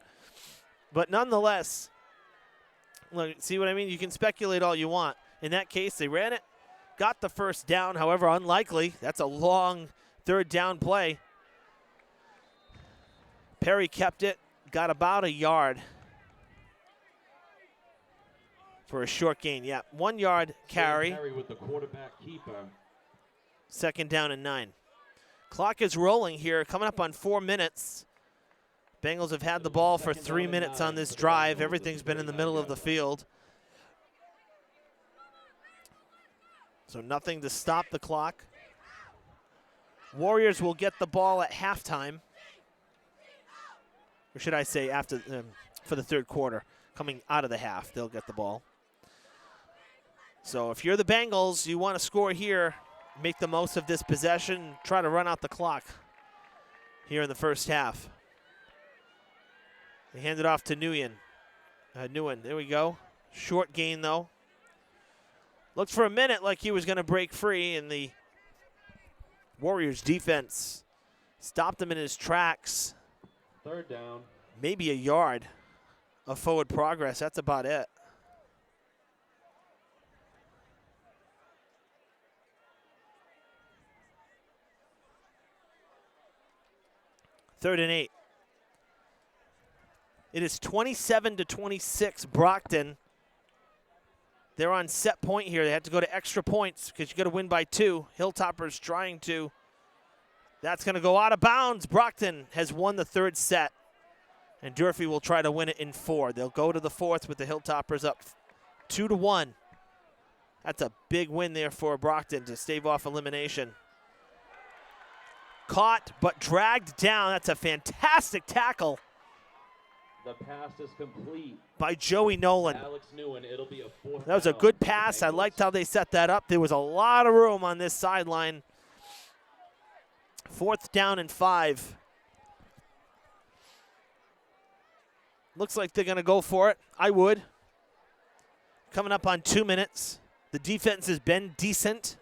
[SPEAKER 1] But nonetheless, look, see what I mean? You can speculate all you want. In that case, they ran it, got the first down, however unlikely. That's a long 3rd down play. Perry kept it, got about a yard. For a short gain, yeah. 1 yard carry.
[SPEAKER 4] Carry with the quarterback keeper.
[SPEAKER 1] 2nd down and 9. Clock is rolling here, coming up on 4 minutes. Bengals have had the ball for 3 minutes on this drive. Everything's been in the middle of the field. So nothing to stop the clock. Warriors will get the ball at halftime. Or should I say after for the third quarter. Coming out of the half, they'll get the ball. So if you're the Bengals, you want to score here, make the most of this possession, try to run out the clock here in the first half. They hand it off to Nguyen. There we go. Short gain, though. Looked for a minute like he was going to break free, and the Warriors defense stopped him in his tracks.
[SPEAKER 4] Third down.
[SPEAKER 1] Maybe a yard of forward progress. That's about it. Third and 8. It is 27-26 Brockton. They're on set point here. They have to go to extra points because you got to win by 2. Hilltoppers trying to. That's going to go out of bounds. Brockton has won the third set, and Durfee will try to win it in 4. They'll go to the fourth with the Hilltoppers up 2-1. That's a big win there for Brockton to stave off elimination. Caught but dragged down. That's a fantastic tackle.
[SPEAKER 4] The pass is complete
[SPEAKER 1] by Joey Nolan.
[SPEAKER 4] Alex Nguyen, it'll be a fourth
[SPEAKER 1] that was a good pass. I liked how they set that up. There was a lot of room on this sideline. 4th down and 5. Looks like they're going to go for it. I would. Coming up on 2 minutes. The defense has been decent.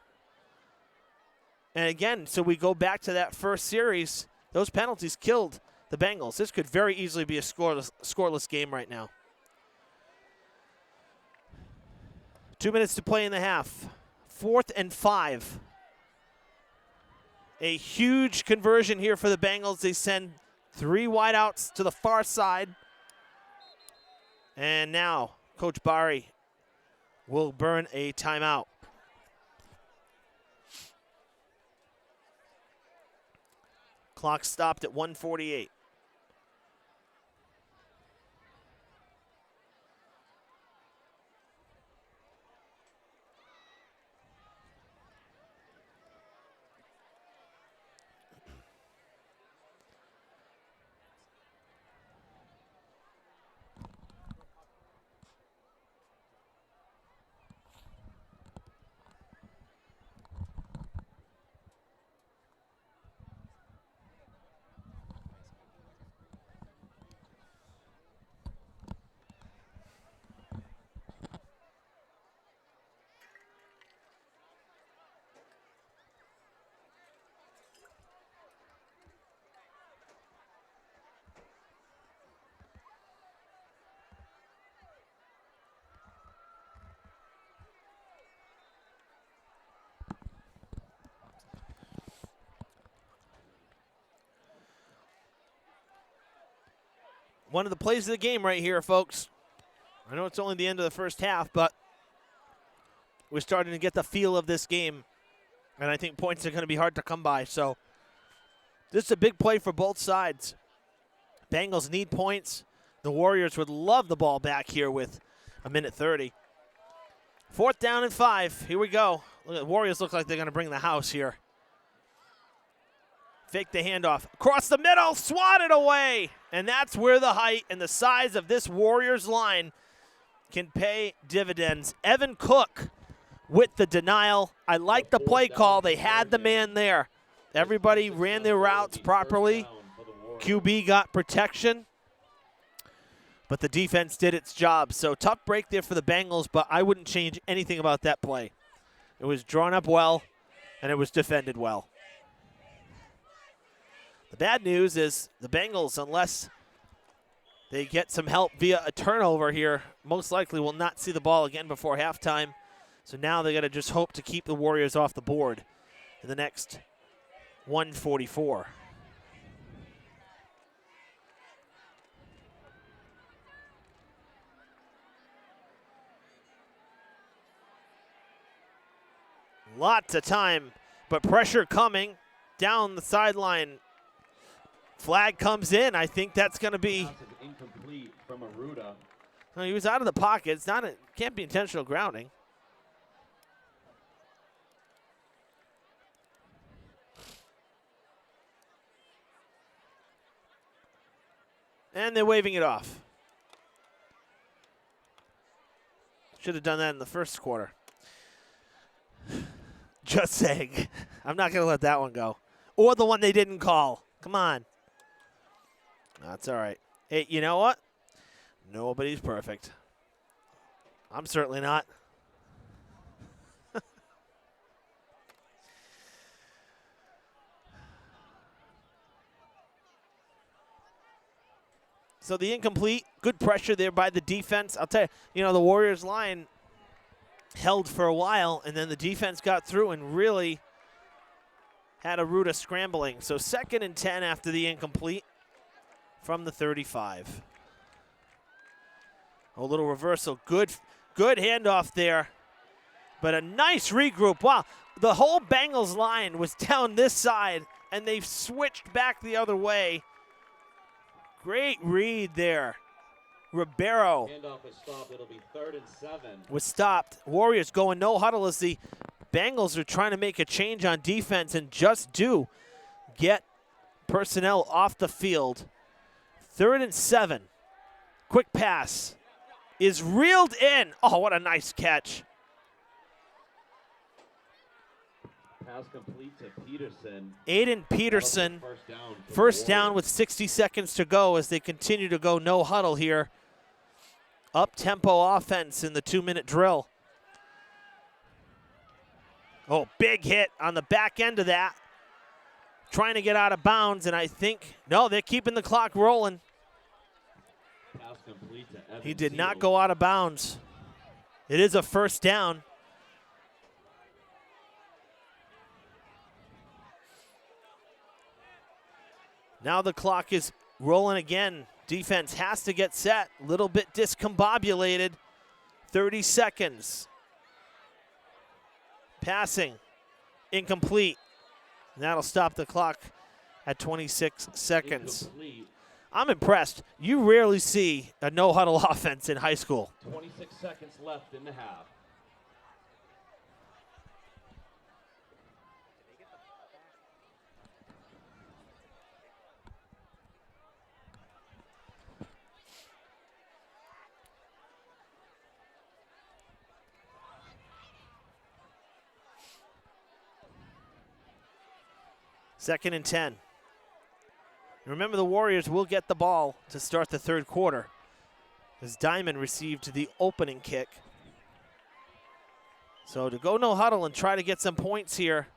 [SPEAKER 1] And again, so we go back to that first series. Those penalties killed the Bengals. This could very easily be a scoreless game right now. 2 minutes to play in the half. 4th and 5. A huge conversion here for the Bengals. They send 3 wideouts to the far side. And now Coach Bari will burn a timeout. Clock stopped at 1:48. One of the plays of the game right here, folks. I know it's only the end of the first half, but we're starting to get the feel of this game, and I think points are going to be hard to come by. So this is a big play for both sides. Bengals need points. The Warriors would love the ball back here with 1:30. 4th down and 5. Here we go. Look, the Warriors look like they're going to bring the house here. Fake the handoff. Across the middle, swatted away. And that's where the height and the size of this Warriors line can pay dividends. Evan Cook with the denial. I like the play call. They had the man there. Everybody ran their routes properly. QB got protection. But the defense did its job. So tough break there for the Bengals, but I wouldn't change anything about that play. It was drawn up well, and it was defended well. The bad news is the Bengals, unless they get some help via a turnover here, most likely will not see the ball again before halftime. So now they got to just hope to keep the Warriors off the board in the next 1:44. Lots of time, but pressure coming down the sideline Flag comes in. I think that's going to be.
[SPEAKER 4] Pass is incomplete from Aruda.
[SPEAKER 1] No, he was out of the pocket. It's not. Can't be intentional grounding. And they're waving it off. Should have done that in the first quarter. Just saying. I'm not going to let that one go. Or the one they didn't call. Come on. That's all right. Hey, you know what? Nobody's perfect. I'm certainly not. So the incomplete, good pressure there by the defense. I'll tell you, the Warriors line held for a while, and then the defense got through and really had Aruda scrambling. So 2nd and 10 after the incomplete from the 35. A little reversal. Good handoff there, but a nice regroup. Wow, the whole Bengals line was down this side, and they've switched back the other way. Great read there. Ribeiro
[SPEAKER 4] Handoff is stopped. It'll be 3rd and 7.
[SPEAKER 1] was stopped. Warriors going no huddle as the Bengals are trying to make a change on defense and just do get personnel off the field. 3rd and 7. Quick pass is reeled in. Oh, what a nice catch.
[SPEAKER 4] Pass complete to Peterson.
[SPEAKER 1] Aiden Peterson,
[SPEAKER 4] First down. for the
[SPEAKER 1] first down
[SPEAKER 4] Warriors.
[SPEAKER 1] with 60 seconds to go as they continue to go no huddle here. Up-tempo offense in the 2-minute drill. Oh, big hit on the back end of that. Trying to get out of bounds, and I think, no, they're keeping the clock rolling.
[SPEAKER 4] Pass complete to Evan
[SPEAKER 1] He did not
[SPEAKER 4] Seekonk.
[SPEAKER 1] go out of bounds. It is a first down. Now the clock is rolling again. Defense has to get set. A little bit discombobulated. 30 seconds. Passing. Incomplete. And that'll stop the clock at 26 seconds.
[SPEAKER 4] Incomplete.
[SPEAKER 1] I'm impressed. You rarely see a no-huddle offense in high school.
[SPEAKER 4] 26 seconds left in the half.
[SPEAKER 1] Second and 10. Remember, the Warriors will get the ball to start the third quarter as Diman received the opening kick. So to go no huddle and try to get some points here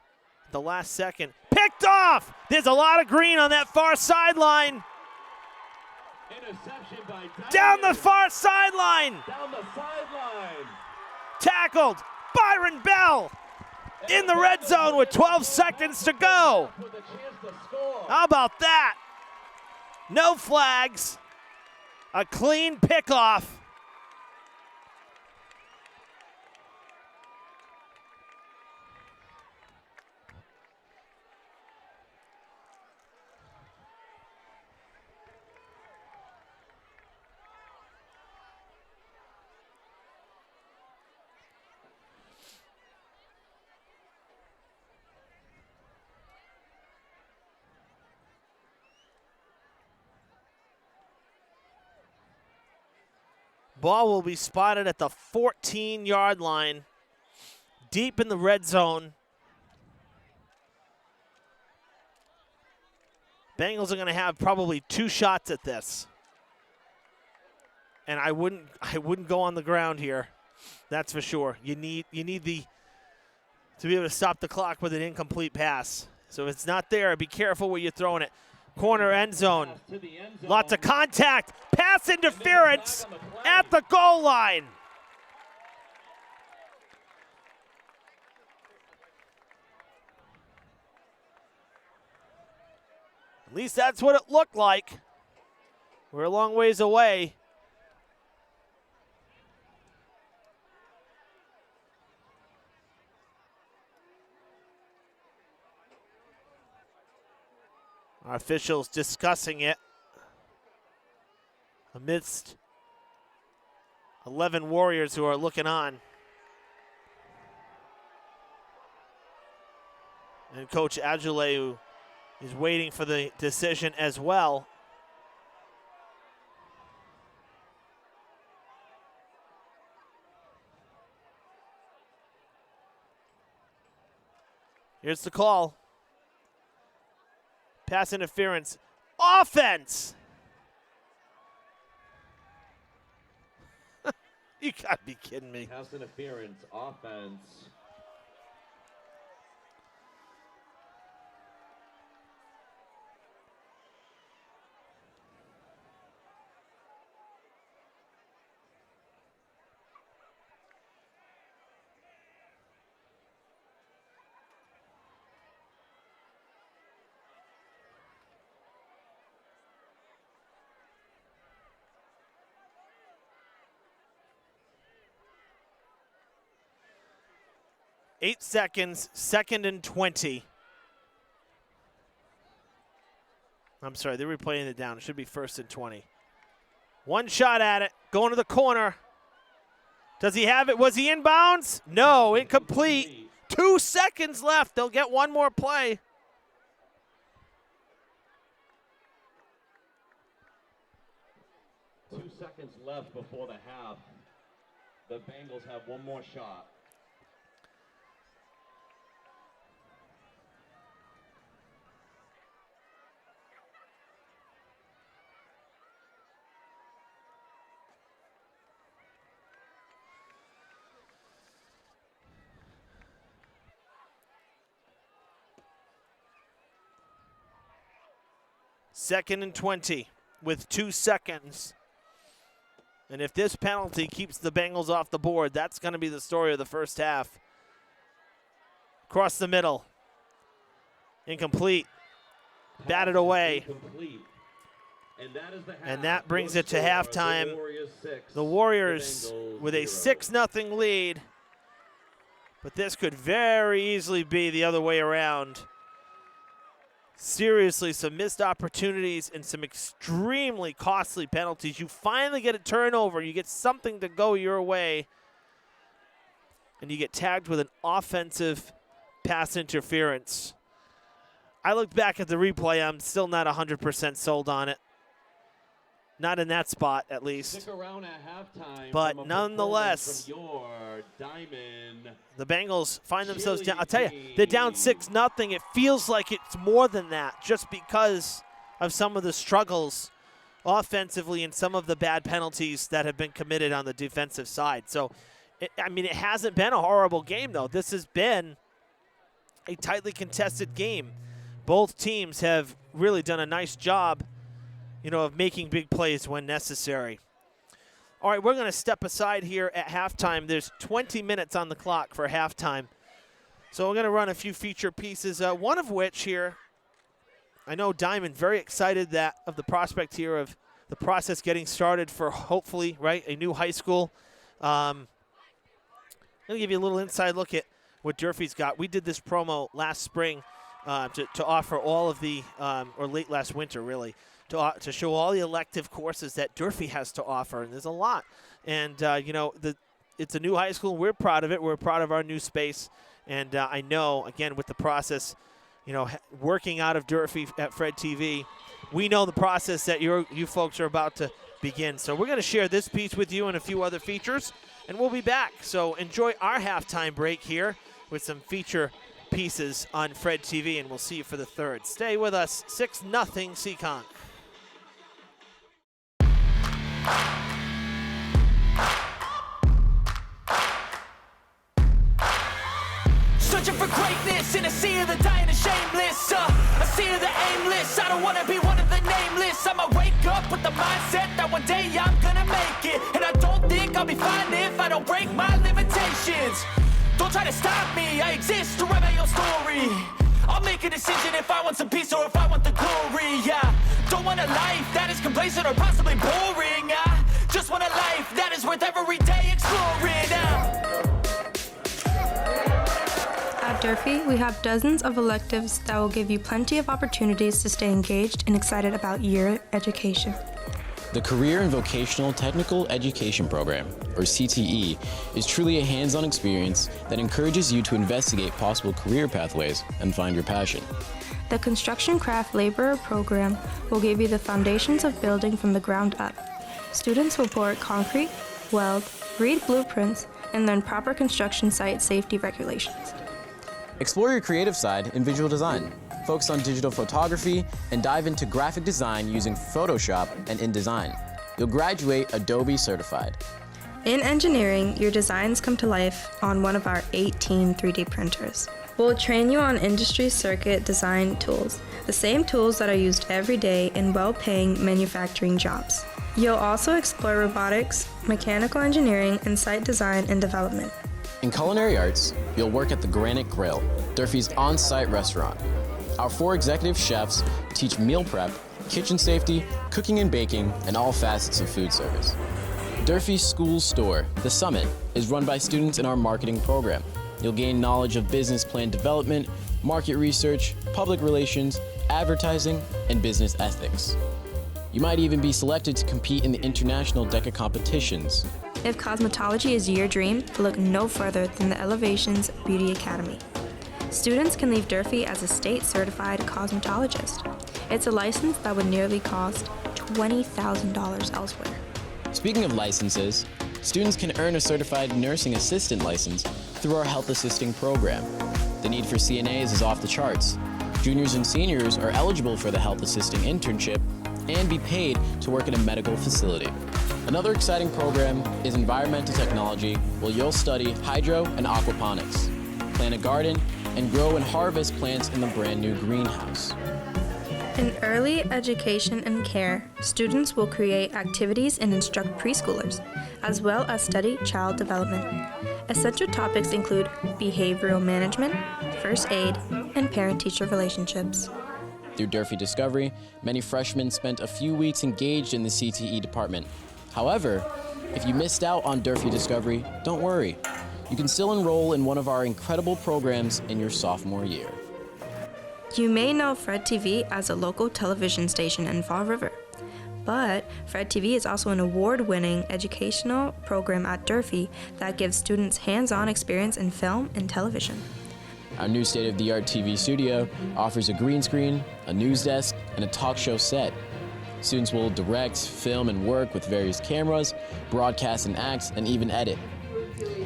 [SPEAKER 1] at the last second. Picked off! There's a lot of green on that far sideline.
[SPEAKER 4] Interception by Diman.
[SPEAKER 1] Down the far sideline.
[SPEAKER 4] Down the sideline.
[SPEAKER 1] Tackled. Byron Bell in the red zone with 12 seconds to go.
[SPEAKER 4] With a chance to score.
[SPEAKER 1] How about that? No flags. A clean pickoff. Ball will be spotted at the 14-yard line, deep in the red zone. Bengals are going to have probably 2 shots at this. And I wouldn't go on the ground here. That's for sure. You need to be able to stop the clock with an incomplete pass. So if it's not there, be careful where you're throwing it. Corner end zone.
[SPEAKER 4] Pass to the end zone.
[SPEAKER 1] Lots of contact. Pass interference at the goal line. At least that's what it looked like. We're a long ways away. Our officials discussing it amidst 11 Warriors who are looking on. And Coach Adjule, who is waiting for the decision as well. Here's the call. Pass interference. Offense! You gotta be kidding me.
[SPEAKER 4] Pass interference, offense.
[SPEAKER 1] Eight seconds, 2nd and 20. I'm sorry, they're replaying it down. It should be 1st and 20. One shot at it, going to the corner. Does he have it? Was he in bounds? No, incomplete. 2 seconds left. They'll get one more play.
[SPEAKER 4] Two seconds left before the half. The Bengals have one more shot.
[SPEAKER 1] Second and 20 with 2 seconds. And if this penalty keeps the Bengals off the board, that's going to be the story of the first half. Across the middle. Incomplete. Batted away.
[SPEAKER 4] Incomplete.
[SPEAKER 1] And that brings it to halftime. The Warriors with a 6-0 lead. But this could very easily be the other way around. Seriously, some missed opportunities and some extremely costly penalties. You finally get a turnover. You get something to go your way. And you get tagged with an offensive pass interference. I looked back at the replay. I'm still not 100% sold on it. Not in that spot, at least.
[SPEAKER 4] Stick around at halftime.
[SPEAKER 1] But nonetheless,
[SPEAKER 4] from your Diman.
[SPEAKER 1] The Bengals find themselves down. I'll tell you, they're down 6-0. It feels like it's more than that just because of some of the struggles offensively and some of the bad penalties that have been committed on the defensive side. So, it hasn't been a horrible game, though. This has been a tightly contested game. Both teams have really done a nice job, of making big plays when necessary. All right, we're going to step aside here at halftime. There's 20 minutes on the clock for halftime. So we're going to run a few feature pieces, one of which here, I know Diman very excited of the prospect here of the process getting started for hopefully, a new high school. I'm going to give you a little inside look at what Durfee's got. We did this promo last spring to offer all of the, or late last winter really, to show all the elective courses that Durfee has to offer, and there's a lot. And, it's a new high school. We're proud of it. We're proud of our new space. And I know, again, with the process, working out of Durfee at Fred TV, we know the process that you folks are about to begin. So we're going to share this piece with you and a few other features, and we'll be back. So enjoy our halftime break here with some feature pieces on Fred TV, and we'll see you for the third. Stay with us. 6-0 Seekonk.
[SPEAKER 5] Searching for greatness in a sea of the dying and shameless. A sea of the aimless. I don't want to be one of the nameless. I'ma wake up with the mindset that one day I'm gonna make it. And I don't think I'll be fine if I don't break my limitations. Don't try to stop me, I exist to write my own story. I'll make a decision if I want some peace or if I want the glory. Yeah, don't want a life that is complacent or possibly boring. I just want a life that is worth every day exploring.
[SPEAKER 6] Durfee, we have dozens of electives that will give you plenty of opportunities to stay engaged and excited about your education.
[SPEAKER 7] The Career and Vocational Technical Education Program, or CTE, is truly a hands-on experience that encourages you to investigate possible career pathways and find your passion.
[SPEAKER 6] The Construction Craft Laborer program will give you the foundations of building from the ground up. Students will pour concrete, weld, read blueprints, and learn proper construction site safety regulations.
[SPEAKER 7] Explore your creative side in visual design. Focus on digital photography and dive into graphic design using Photoshop and InDesign. You'll graduate Adobe certified.
[SPEAKER 6] In engineering, your designs come to life on one of our 18 3D printers. We'll train you on industry circuit design tools, the same tools that are used every day in well-paying manufacturing jobs. You'll also explore robotics, mechanical engineering, and site design and development.
[SPEAKER 7] In culinary arts, you'll work at the Granite Grill, Durfee's on-site restaurant. Our 4 executive chefs teach meal prep, kitchen safety, cooking and baking, and all facets of food service. Durfee's school store, The Summit, is run by students in our marketing program. You'll gain knowledge of business plan development, market research, public relations, advertising, and business ethics. You might even be selected to compete in the international DECA competitions.
[SPEAKER 6] If cosmetology is your dream, look no further than the Elevations Beauty Academy. Students can leave Durfee as a state-certified cosmetologist. It's a license that would nearly cost $20,000 elsewhere.
[SPEAKER 7] Speaking of licenses, students can earn a certified nursing assistant license through our health assisting program. The need for CNAs is off the charts. Juniors and seniors are eligible for the health assisting internship and be paid to work in a medical facility. Another exciting program is environmental technology, where you'll study hydro and aquaponics, plant a garden, and grow and harvest plants in the brand new greenhouse.
[SPEAKER 6] In early education and care, students will create activities and instruct preschoolers, as well as study child development. Essential topics include behavioral management, first aid, and parent-teacher relationships.
[SPEAKER 7] Through Durfee Discovery, many freshmen spent a few weeks engaged in the CTE department. However, if you missed out on Durfee Discovery, don't worry. You can still enroll in one of our incredible programs in your sophomore year.
[SPEAKER 6] You may know Fred TV as a local television station in Fall River, but Fred TV is also an award-winning educational program at Durfee that gives students hands-on experience in film and television.
[SPEAKER 7] Our new state-of-the-art TV studio offers a green screen, a news desk, and a talk show set. Students will direct, film, and work with various cameras, broadcast and act, and even edit.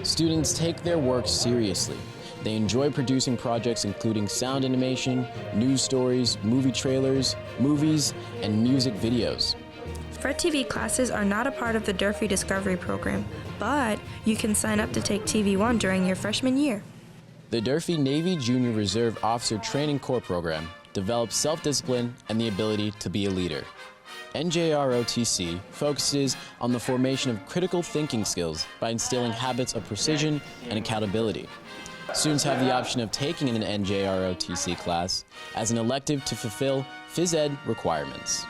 [SPEAKER 7] Students take their work seriously. They enjoy producing projects including sound animation, news stories, movie trailers, movies, and music videos.
[SPEAKER 6] Fred TV classes are not a part of the Durfee Discovery program, but you can sign up to take TV1 during your freshman year.
[SPEAKER 7] The Durfee Navy Junior Reserve Officer Training Corps program develops self-discipline and the ability to be a leader. NJROTC focuses on the formation of critical thinking skills by instilling habits of precision and accountability. Students have the option of taking an NJROTC class as an elective to fulfill phys ed requirements.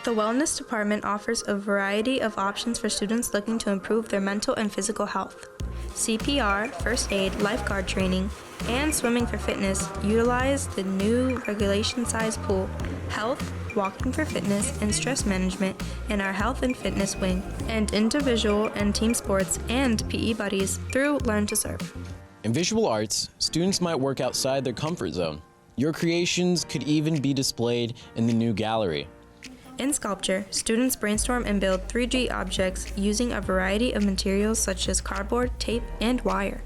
[SPEAKER 6] The Wellness Department offers a variety of options for students looking to improve their mental and physical health. CPR, first aid, lifeguard training, and swimming for fitness utilize the new regulation-sized pool, health, walking for fitness, and stress management in our health and fitness wing, and individual and team sports and PE buddies through Learn to Serve.
[SPEAKER 7] In visual arts, students might work outside their comfort zone. Your creations could even be displayed in the new gallery.
[SPEAKER 6] In sculpture, students brainstorm and build 3D objects using a variety of materials such as cardboard, tape, and wire.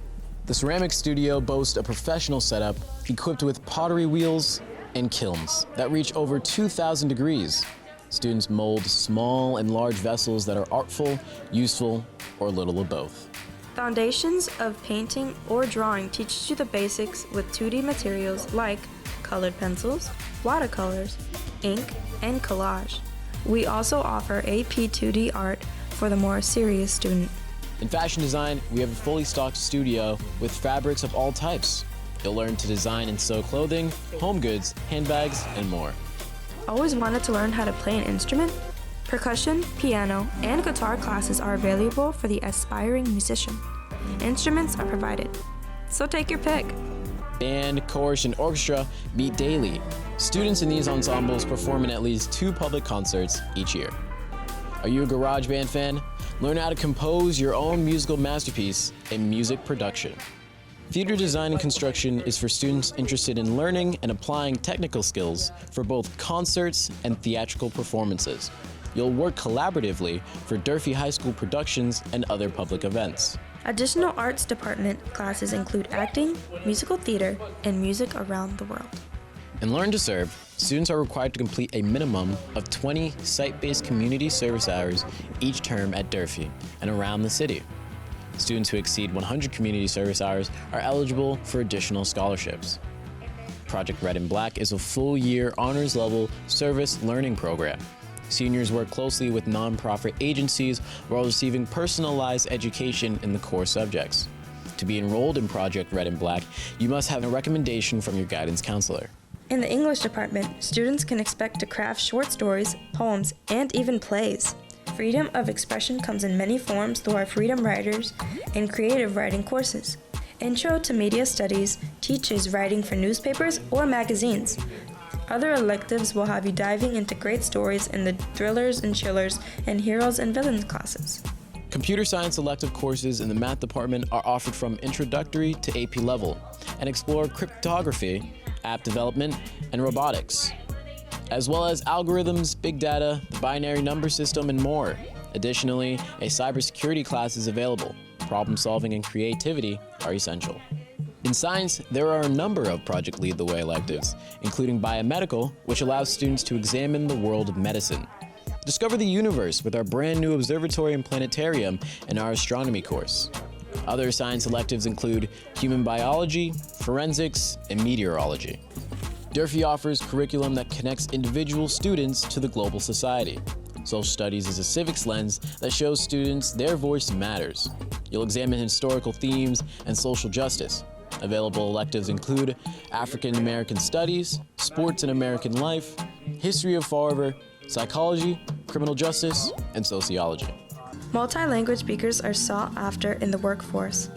[SPEAKER 7] The ceramic studio boasts a professional setup equipped with pottery wheels and kilns that reach over 2,000 degrees. Students mold small and large vessels that are artful, useful, or a little of both.
[SPEAKER 6] Foundations of painting or drawing teaches you the basics with 2D materials like colored pencils, watercolors, ink, and collage. We also offer AP 2D art for the more serious student.
[SPEAKER 7] In fashion design, we have a fully stocked studio with fabrics of all types. You'll learn to design and sew clothing, home goods, handbags, and more.
[SPEAKER 6] Always wanted to learn how to play an instrument? Percussion, piano, and guitar classes are available for the aspiring musician. Instruments are provided, so take your pick.
[SPEAKER 7] Band, chorus, and orchestra meet daily. Students in these ensembles perform in at least 2 public concerts each year. Are you a garage band fan? Learn how to compose your own musical masterpiece in music production. Theater design and construction is for students interested in learning and applying technical skills for both concerts and theatrical performances. You'll work collaboratively for Durfee High School productions and other public events.
[SPEAKER 6] Additional arts department classes include acting, musical theater, and music around the world.
[SPEAKER 7] In Learn to Serve, students are required to complete a minimum of 20 site-based community service hours each term at Durfee and around the city. Students who exceed 100 community service hours are eligible for additional scholarships. Project Red and Black is a full-year honors-level service learning program. Seniors work closely with nonprofit agencies while receiving personalized education in the core subjects. To be enrolled in Project Red and Black, you must have a recommendation from your guidance counselor.
[SPEAKER 6] In the English department, students can expect to craft short stories, poems, and even plays. Freedom of expression comes in many forms through our Freedom Writers and Creative Writing courses. Intro to Media Studies teaches writing for newspapers or magazines. Other electives will have you diving into great stories in the thrillers and chillers and heroes and villains classes.
[SPEAKER 7] Computer science elective courses in the math department are offered from introductory to AP level and explore cryptography, app development, and robotics, as well as algorithms, big data, the binary number system, and more. Additionally, a cybersecurity class is available. Problem solving and creativity are essential. In science, there are a number of Project Lead the Way electives, including biomedical, which allows students to examine the world of medicine. Discover the universe with our brand new observatory and planetarium in our astronomy course. Other science electives include human biology, forensics, and meteorology. Durfee offers curriculum that connects individual students to the global society. Social studies is a civics lens that shows students their voice matters. You'll examine historical themes and social justice. Available electives include African American Studies, Sports and American Life, History of Fall River, Psychology, Criminal Justice, and Sociology.
[SPEAKER 6] Multi-language speakers are sought after in the workforce.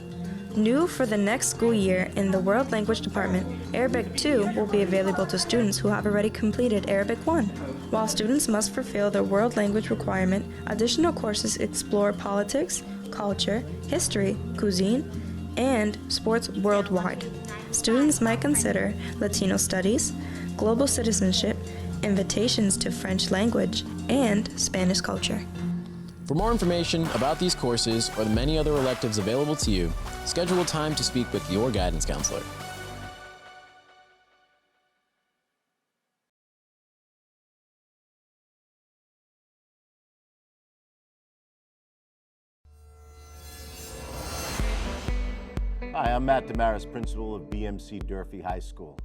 [SPEAKER 6] New for the next school year in the World Language Department, Arabic 2 will be available to students who have already completed Arabic 1. While students must fulfill the world language requirement, additional courses explore politics, culture, history, cuisine, and sports worldwide. Students might consider Latino studies, global citizenship, invitations to French language, and Spanish culture.
[SPEAKER 7] For more information about these courses or the many other electives available to you, schedule a time to speak with your guidance counselor.
[SPEAKER 8] Hi, I'm Matt Damaris, principal of BMC Durfee High School.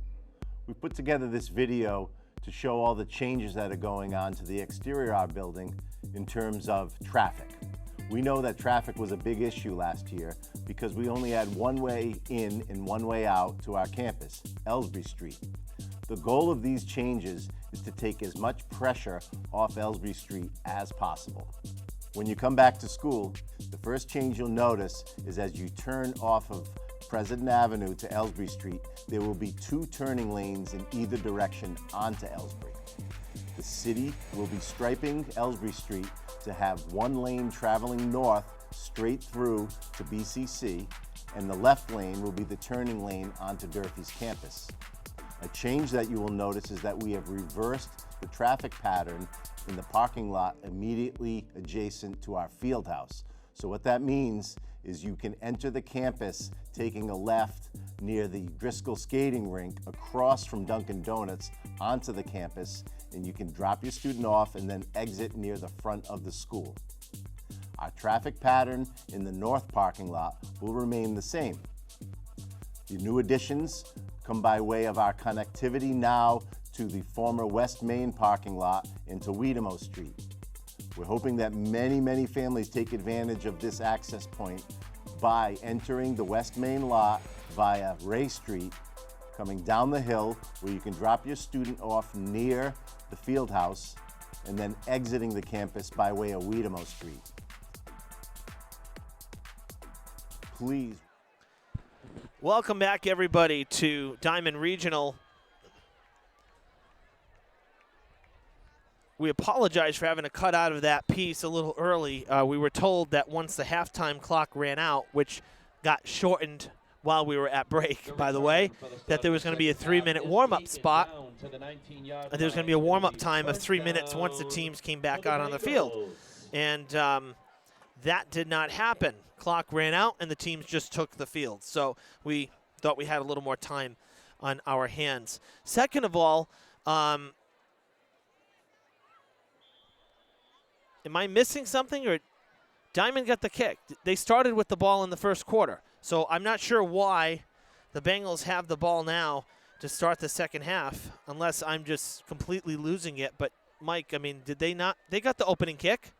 [SPEAKER 8] We put together this video to show all the changes that are going on to the exterior of our building in terms of traffic. We know that traffic was a big issue last year because we only had one way in and one way out to our campus, Ellsbury Street. The goal of these changes is to take as much pressure off Ellsbury Street as possible. When you come back to school, the first change you'll notice is as you turn off of President Avenue to Ellsbury Street, there will be 2 turning lanes in either direction onto Ellsbury. The city will be striping Ellsbury Street to have 1 lane traveling north straight through to BCC, and the left lane will be the turning lane onto Durfee's campus. A change that you will notice is that we have reversed the traffic pattern in the parking lot immediately adjacent to our field house. So what that means is you can enter the campus taking a left near the Driscoll skating rink across from Dunkin' Donuts onto the campus, and you can drop your student off and then exit near the front of the school. Our traffic pattern in the north parking lot will remain the same. The new additions come by way of our connectivity now to the former West Main parking lot into Wiedemo Street. We're hoping that many families take advantage of this access point by entering the West Main lot via Ray Street, coming down the hill where you can drop your student off near the field house, and then exiting the campus by way of Wiedemo Street. Please.
[SPEAKER 1] Welcome back, everybody, to Diman Regional. We apologize for having to cut out of that piece a little early. We were told that once the halftime clock ran out, which got shortened while we were at break, by the way, that there was going to be a 3-minute warm-up spot. And there was going to be a warm-up time of 3 minutes once the teams came back out on the field. And that did not happen. Clock ran out, and the teams just took the field. So we thought we had a little more time on our hands. Second of all, am I missing something, or Diman got the kick? They started with the ball in the first quarter, so I'm not sure why the Bengals have the ball now to start the second half, unless I'm just completely losing it. But, Mike, I mean, did they not? They got the opening kick.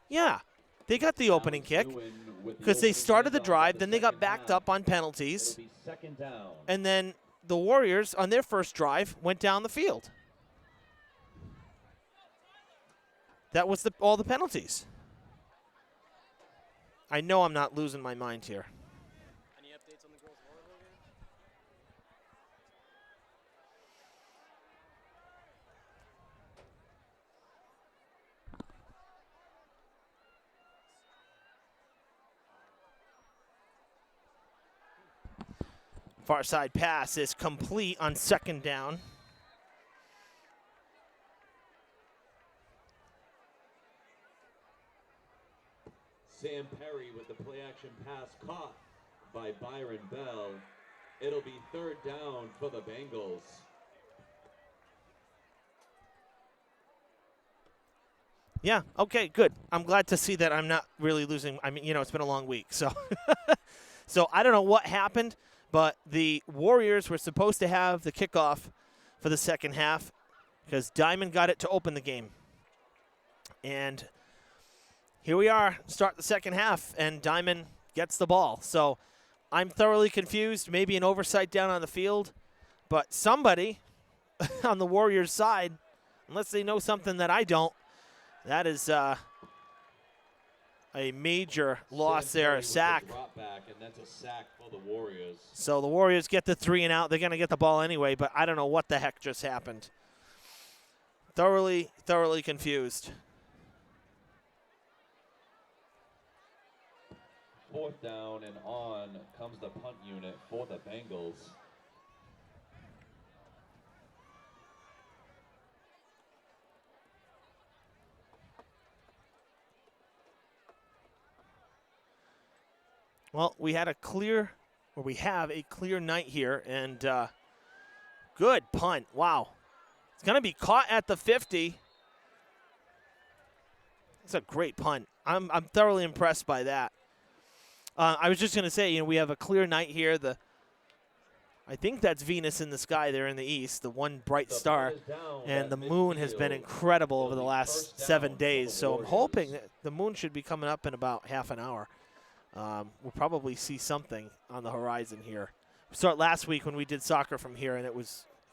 [SPEAKER 1] Yeah, they got the opening kick because they started the drive, then they got backed up on penalties, and then the Warriors, on their first drive, went down the field. That was all the penalties. I know I'm not losing my mind here.
[SPEAKER 9] Any updates on the girls' volleyball game?
[SPEAKER 1] Far side pass is complete on second down.
[SPEAKER 4] Sam Perry with the play-action pass caught by Byron Bell. It'll be third down for the Bengals.
[SPEAKER 1] Yeah, okay, good. I'm glad to see that I'm not really losing. I mean, it's been a long week. So, so I don't know what happened, but the Warriors were supposed to have the kickoff for the second half because Diman got it to open the game. And here we are, start the second half, and Diman gets the ball. So I'm thoroughly confused, maybe an oversight down on the field, but somebody on the Warriors side, unless they know something that I don't, that is a major loss there, a sack.
[SPEAKER 4] And that's a sack for the Warriors.
[SPEAKER 1] So the Warriors get the 3 and out. They're going to get the ball anyway, but I don't know what the heck just happened. Thoroughly confused.
[SPEAKER 4] Fourth down and on comes the punt unit for the Bengals.
[SPEAKER 1] Well, we have a clear night here, and good punt. Wow. It's going to be caught at the 50. It's a great punt. I'm thoroughly impressed by that. I was just going to say, we have a clear night here. I think that's Venus in the sky there in the east, the one bright star. And the moon has been incredible over the last 7 days. So I'm hoping that the moon should be coming up in about half an hour. We'll probably see something on the horizon here. We started last week when we did soccer from here, and it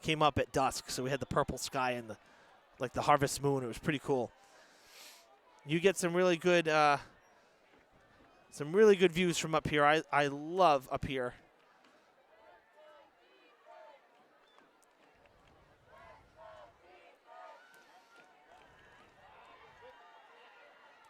[SPEAKER 1] came up at dusk. So we had the purple sky and the harvest moon. It was pretty cool. You get some really good views from up here. I love up here.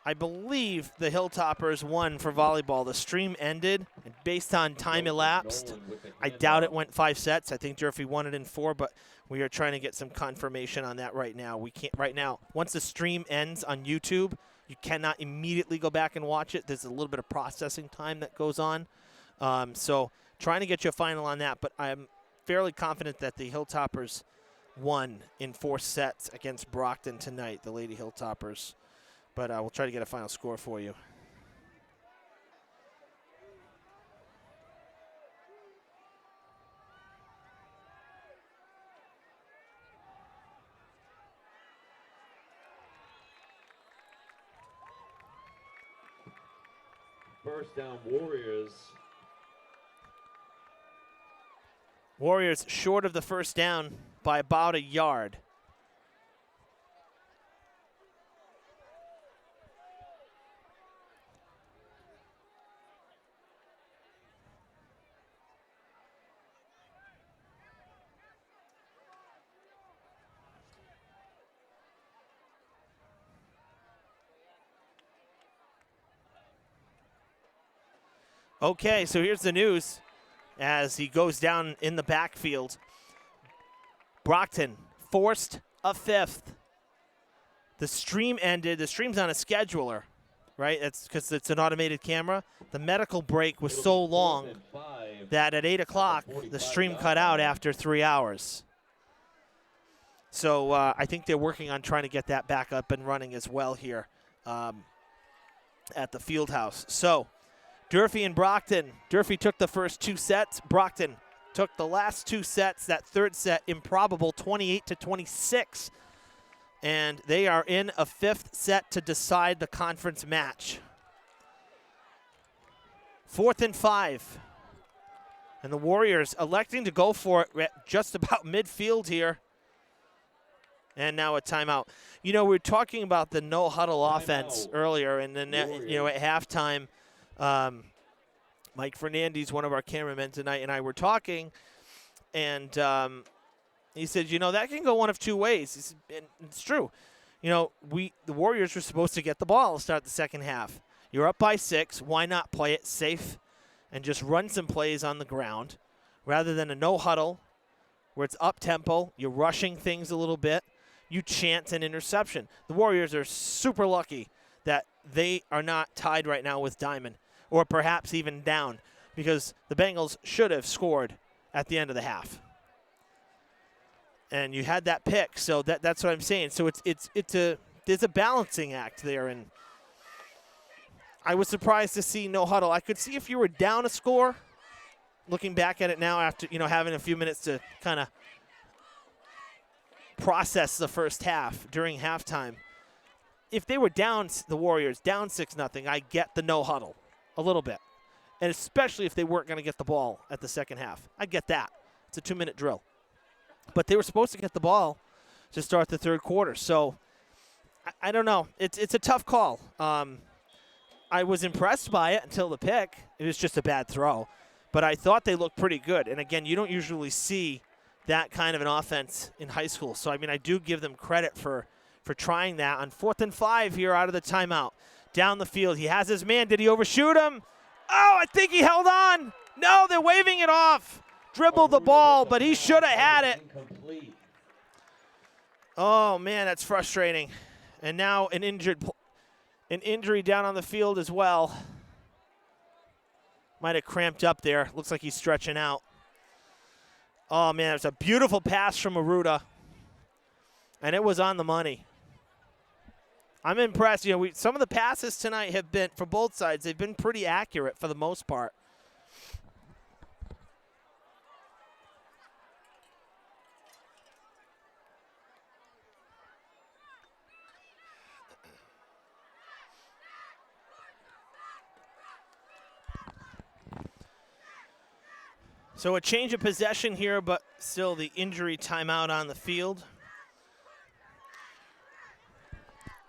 [SPEAKER 1] I believe the Hilltoppers won for volleyball. The stream ended, and based on time elapsed, I doubt it went 5 sets. I think Durfee won it in 4, but we are trying to get some confirmation on that right now. We can't right now. Once the stream ends on YouTube, you cannot immediately go back and watch it. There's a little bit of processing time that goes on. So trying to get you a final on that, but I'm fairly confident that the Hilltoppers won in 4 sets against Brockton tonight, the Lady Hilltoppers. But we'll try to get a final score for you.
[SPEAKER 4] First down, Warriors.
[SPEAKER 1] Warriors short of the first down by about a yard. Okay, so here's the news as he goes down in the backfield. Brockton forced a fifth. The stream ended. The stream's on a scheduler, right? That's because it's an automated camera. The medical break was so long that at 8 o'clock, the stream cut out after 3 hours. So I think they're working on trying to get that back up and running as well here at the field house. So Durfee and Brockton. Durfee took the first 2 sets. Brockton took the last 2 sets. That third set, improbable, 28-26. And they are in a 5th set to decide the conference match. 4th and 5. And the Warriors electing to go for it at just about midfield here. And now a timeout. You know, we were talking about the no-huddle offense earlier, and then, at halftime, Mike Fernandez, one of our cameramen tonight, and I were talking, and he said, that can go one of 2 ways. He said, and it's true. The Warriors were supposed to get the ball to start the second half. You're up by 6. Why not play it safe and just run some plays on the ground rather than a no-huddle where it's up-tempo, you're rushing things a little bit, you chance an interception. The Warriors are super lucky that they are not tied right now with Diman, or perhaps even down, because the Bengals should have scored at the end of the half. And you had that pick, so that's what I'm saying. So there's a balancing act there, and I was surprised to see no huddle. I could see if you were down a score, looking back at it now after having a few minutes to kind of process the first half during halftime. If they were down, the Warriors down 6-0, I get the no huddle a little bit, and especially if they weren't going to get the ball at the second half. I get that. It's a 2-minute drill. But they were supposed to get the ball to start the third quarter. So, I don't know. It's a tough call. I was impressed by it until the pick. It was just a bad throw. But I thought they looked pretty good. And, again, you don't usually see that kind of an offense in high school. So, I do give them credit for trying that. On 4th and 5 here out of the timeout. Down the field. He has his man. Did he overshoot him? Oh, I think he held on. No, they're waving it off. Dribbled the ball, but he should have had it. Oh, man, that's frustrating. And now an injury down on the field as well. Might have cramped up there. Looks like he's stretching out. Oh, man, it's a beautiful pass from Aruda. And it was on the money. I'm impressed. Some of the passes tonight have been, for both sides, they've been pretty accurate for the most part. So a change of possession here, but still the injury timeout on the field.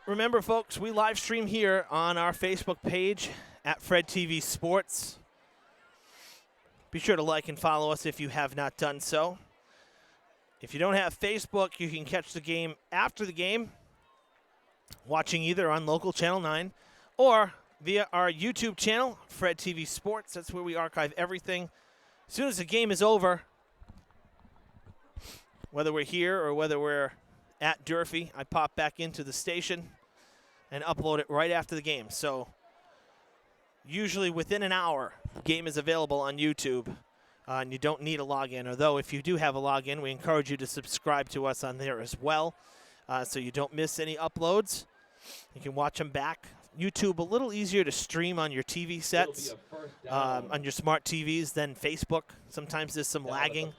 [SPEAKER 1] Remember, folks, we live stream here on our Facebook page at Fred TV Sports. Be sure to like and follow us if you have not done so. If you don't have Facebook, you can catch the game after the game, watching either on local Channel 9 or via our YouTube channel, Fred TV Sports. That's where we archive everything. As soon as the game is over, whether we're here or whether we're at Durfee, I pop back into the station and upload it right after the game. So usually within an hour, the game is available on YouTube, and you don't need a login. Although if you do have a login, we encourage you to subscribe to us on there as well, so you don't miss any uploads. You can watch them back. YouTube, a little easier to stream on your TV sets, on your smart TVs than Facebook. Sometimes there's some lagging.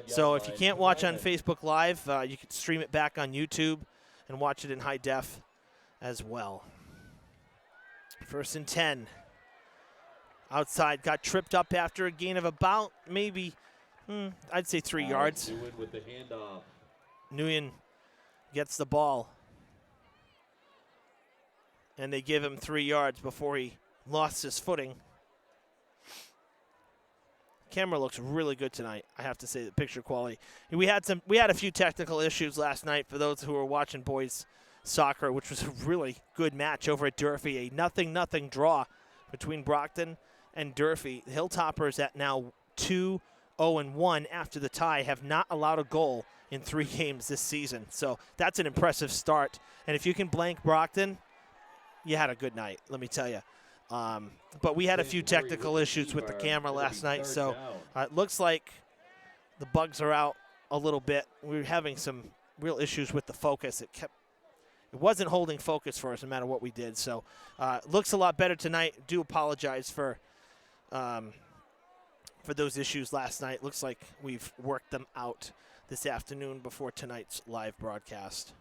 [SPEAKER 1] So if you can't watch on Facebook Live, you can stream it back on YouTube and watch it in high def as well. 1st and 10. Outside, got tripped up after a gain of about maybe, I'd say 3 yards.
[SPEAKER 4] With the handoff.
[SPEAKER 1] Nguyen gets the ball. And they give him 3 yards before he lost his footing. Camera looks really good tonight, I have to say, the picture quality. We had a few technical issues last night for those who were watching boys soccer, which was a really good match over at Durfee. A 0-0 draw between Brockton and Durfee. The Hilltoppers at now 2-0-1 after the tie have not allowed a goal in 3 games this season. So that's an impressive start. And if you can blank Brockton, you had a good night, let me tell you. But we had a few technical issues with the camera last night, so it looks like the bugs are out a little bit. We were having some real issues with the focus. It wasn't holding focus for us no matter what we did. So looks a lot better tonight. Do apologize for those issues last night. Looks like we've worked them out this afternoon before tonight's live broadcast.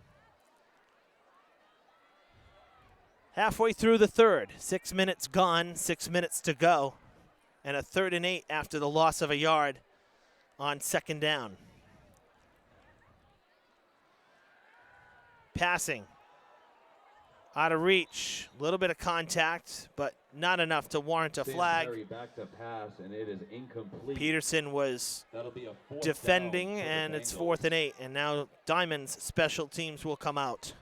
[SPEAKER 1] Halfway through the third, 6 minutes gone, 6 minutes to go, and a 3rd and 8 after the loss of a yard on 2nd down. Passing. Out of reach. A little bit of contact, but not enough to warrant a flag.
[SPEAKER 4] Back to pass, and it is incomplete.
[SPEAKER 1] Peterson was
[SPEAKER 4] That'll be a 4th
[SPEAKER 1] defending,
[SPEAKER 4] down
[SPEAKER 1] and
[SPEAKER 4] the
[SPEAKER 1] it's
[SPEAKER 4] Bengals.
[SPEAKER 1] 4th and 8. And now Diamond's special teams will come out.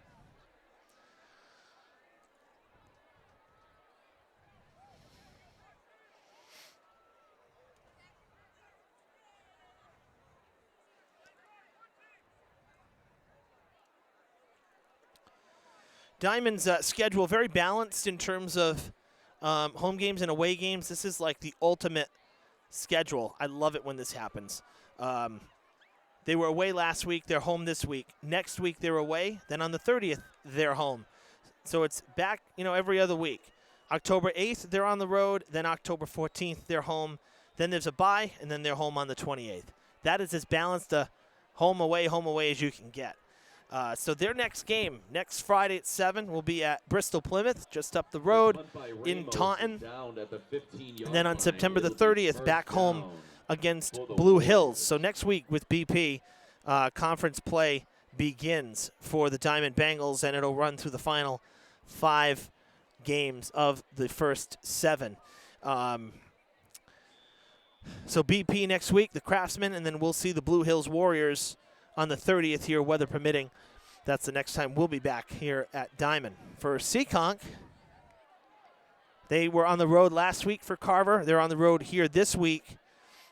[SPEAKER 1] Diamond's schedule very balanced in terms of home games and away games. This is like the ultimate schedule. I love it when this happens. They were away last week. They're home this week. Next week they're away. Then on the 30th they're home. So it's back, every other week. October 8th they're on the road. Then October 14th they're home. Then there's a bye, and then they're home on the 28th. That is as balanced a home away as you can get. So their next game, next Friday at 7, will be at Bristol Plymouth, just up the road in Taunton. And then on September the 30th, back home against Blue Hills. So next week with BP, conference play begins for the Diamond Bengals, and it'll run through the final 5 games of the first 7. So BP next week, the Craftsmen, and then we'll see the Blue Hills Warriors on the 30th here, weather permitting. That's the next time we'll be back here at Diamond. For Seekonk, they were on the road last week for Carver. They're on the road here this week.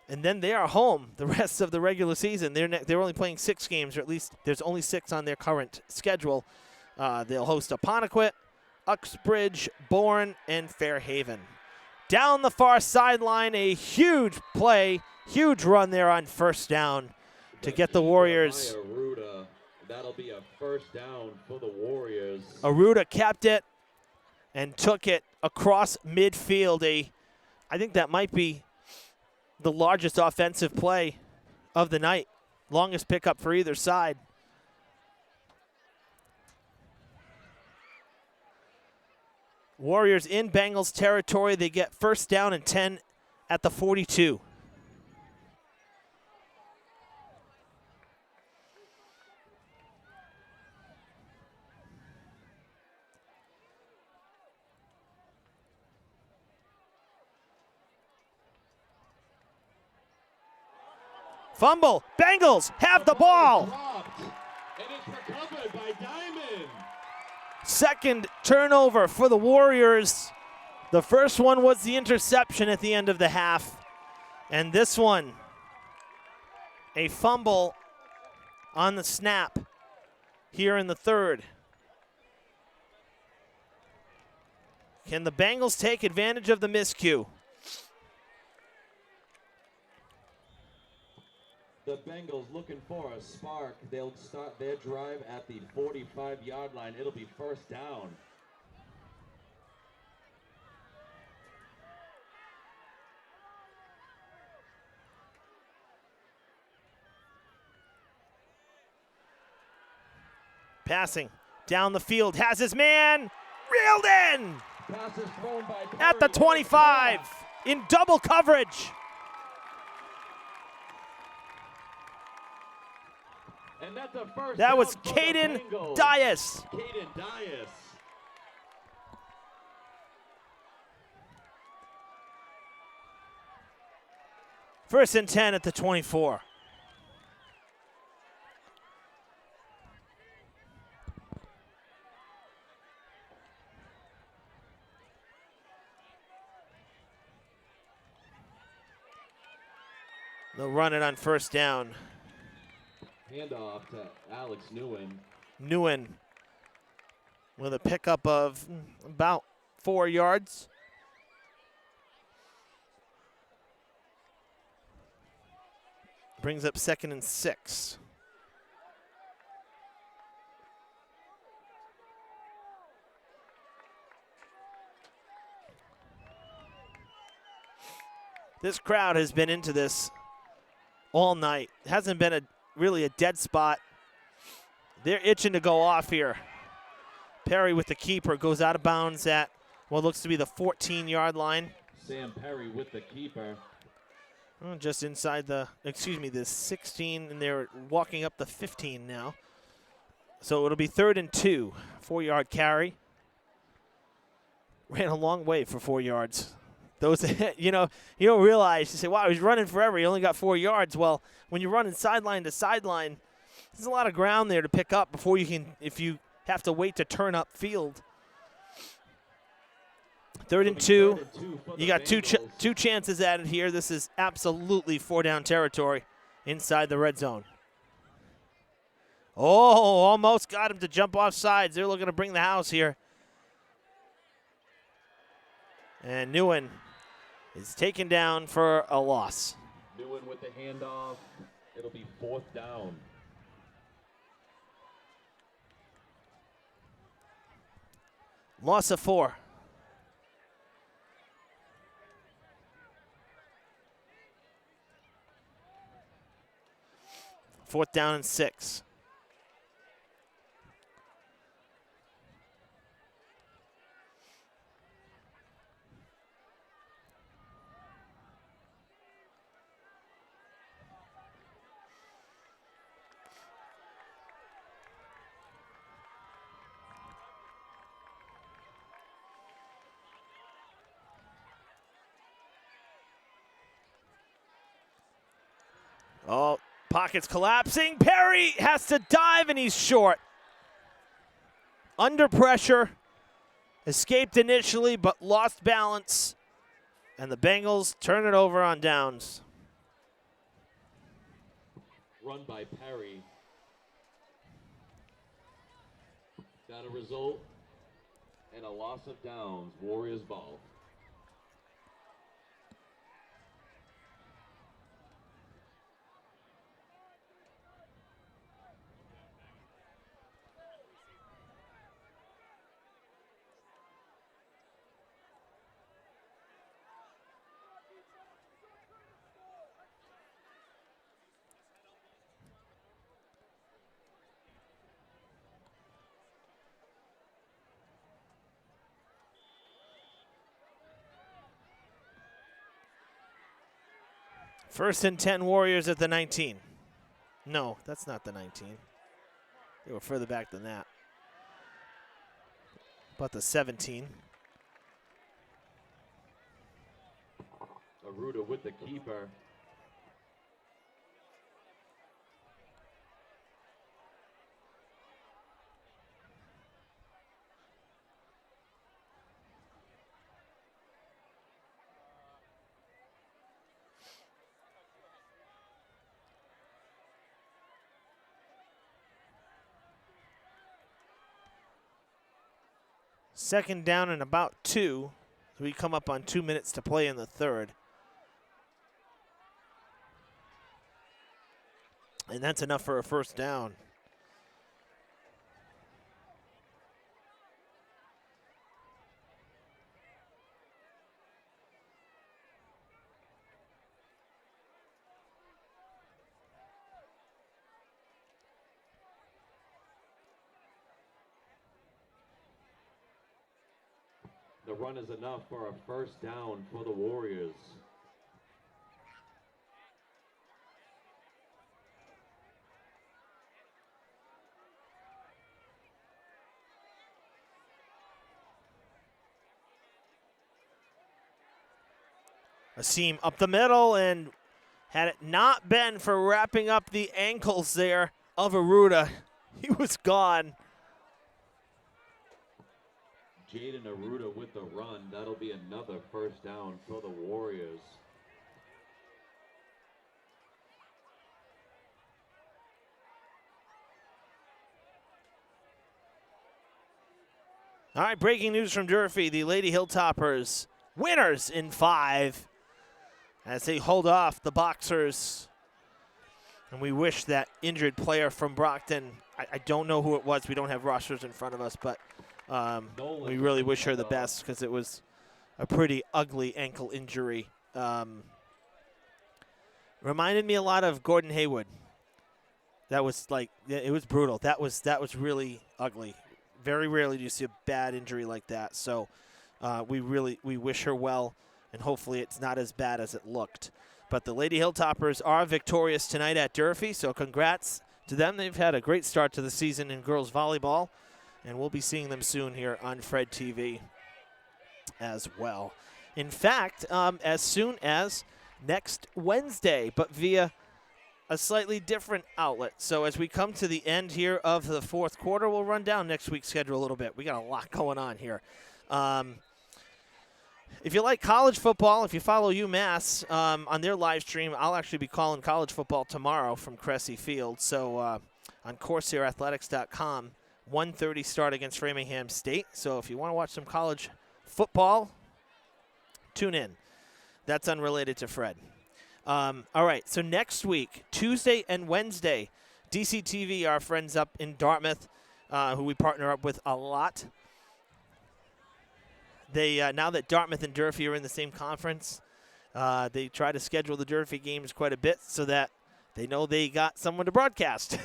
[SPEAKER 1] And then they are home the rest of the regular season. They're only playing 6 games, or at least there's only 6 on their current schedule. They'll host Apponequet, Uxbridge, Bourne, and Fairhaven. Down the far sideline, a huge play, huge run there on first down to get the Warriors.
[SPEAKER 4] That'll be a first down for the Warriors.
[SPEAKER 1] Aruda kept it and took it across midfield. I think that might be the largest offensive play of the night. Longest pickup for either side. Warriors in Bengals territory. They get first down and 10 at the 42. Fumble. Bengals have the ball.
[SPEAKER 4] Dropped, and it's recovered by Diamond.
[SPEAKER 1] Second turnover for the Warriors. The first one was the interception at the end of the half. And this one, a fumble on the snap here in the third. Can the Bengals take advantage of the miscue?
[SPEAKER 4] The Bengals looking for a spark. They'll start their drive at the 45-yard line. It'll be first down.
[SPEAKER 1] Passing down the field, has his man reeled in
[SPEAKER 4] Pass is thrown by
[SPEAKER 1] at the
[SPEAKER 4] Perry.
[SPEAKER 1] 25 in double coverage.
[SPEAKER 4] And that's a first
[SPEAKER 1] That
[SPEAKER 4] down
[SPEAKER 1] was
[SPEAKER 4] for the
[SPEAKER 1] Caden
[SPEAKER 4] Bengals.
[SPEAKER 1] Dias.
[SPEAKER 4] Caden Dias.
[SPEAKER 1] First and 10 at the 24. They'll run it on first down.
[SPEAKER 4] Handoff to Alex Newen.
[SPEAKER 1] Newen with a pickup of about 4 yards. Brings up 2nd and 6. This crowd has been into this all night. It hasn't been really a dead spot. They're itching to go off here. Perry with the keeper goes out of bounds at what looks to be the 14-yard line.
[SPEAKER 4] Sam Perry with the keeper.
[SPEAKER 1] Just inside the 16, and they're walking up the 15 now. So it'll be 3rd and 2, 4-yard carry. Ran a long way for 4 yards. Those, you don't realize, you say, wow, he's running forever. He only got 4 yards. Well, when you're running sideline to sideline, there's a lot of ground there to pick up before you can, if you have to wait to turn up field. 3rd and 2. You got two chances added here. This is absolutely 4-down territory inside the red zone. Oh, almost got him to jump off sides. They're looking to bring the house here. And Newen is taken down for a loss.
[SPEAKER 4] Newen with the handoff. It'll be 4th down.
[SPEAKER 1] Loss of 4. Fourth down and 6. Oh, pocket's collapsing. Perry has to dive, and he's short. Under pressure. Escaped initially, but lost balance. And the Bengals turn it over on downs.
[SPEAKER 4] Run by Perry. Got a result and a loss of downs. Warriors ball.
[SPEAKER 1] First and 10 Warriors at the 19. No, that's not the 19. They were further back than that. About the 17.
[SPEAKER 4] Aruda with the keeper.
[SPEAKER 1] Second down and about 2. So we come up on 2 minutes to play in the third. And that's enough for a first down.
[SPEAKER 4] The run is enough for a first down for the Warriors.
[SPEAKER 1] A seam up the middle, and had it not been for wrapping up the ankles there of Aruda, he was gone.
[SPEAKER 4] Jaden Aruda with the run. That'll be another first down for the Warriors.
[SPEAKER 1] All right, breaking news from Durfee. The Lady Hilltoppers winners in 5 as they hold off the Boxers. And we wish that injured player from Brockton, I don't know who it was. We don't have rosters in front of us, but we really wish her the best because it was a pretty ugly ankle injury. Reminded me a lot of Gordon Haywood. That was like, it was brutal. That was really ugly. Very rarely do you see a bad injury like that. So we wish her well, and hopefully it's not as bad as it looked. But the Lady Hilltoppers are victorious tonight at Durfee, so congrats to them. They've had a great start to the season in girls volleyball, and we'll be seeing them soon here on Fred TV as well. In fact, as soon as next Wednesday, but via a slightly different outlet. So as we come to the end here of the fourth quarter, we'll run down next week's schedule a little bit. We got a lot going on here. If you like college football, if you follow UMass on their live stream, I'll actually be calling college football tomorrow from Cressy Field. So on Corsairathletics.com, 1:30 start against Framingham State. So if you want to watch some college football, tune in. That's unrelated to Fred. All right, so next week, Tuesday and Wednesday, DCTV, our friends up in Dartmouth, who we partner up with a lot. They now that Dartmouth and Durfee are in the same conference, they try to schedule the Durfee games quite a bit so that they know they got someone to broadcast.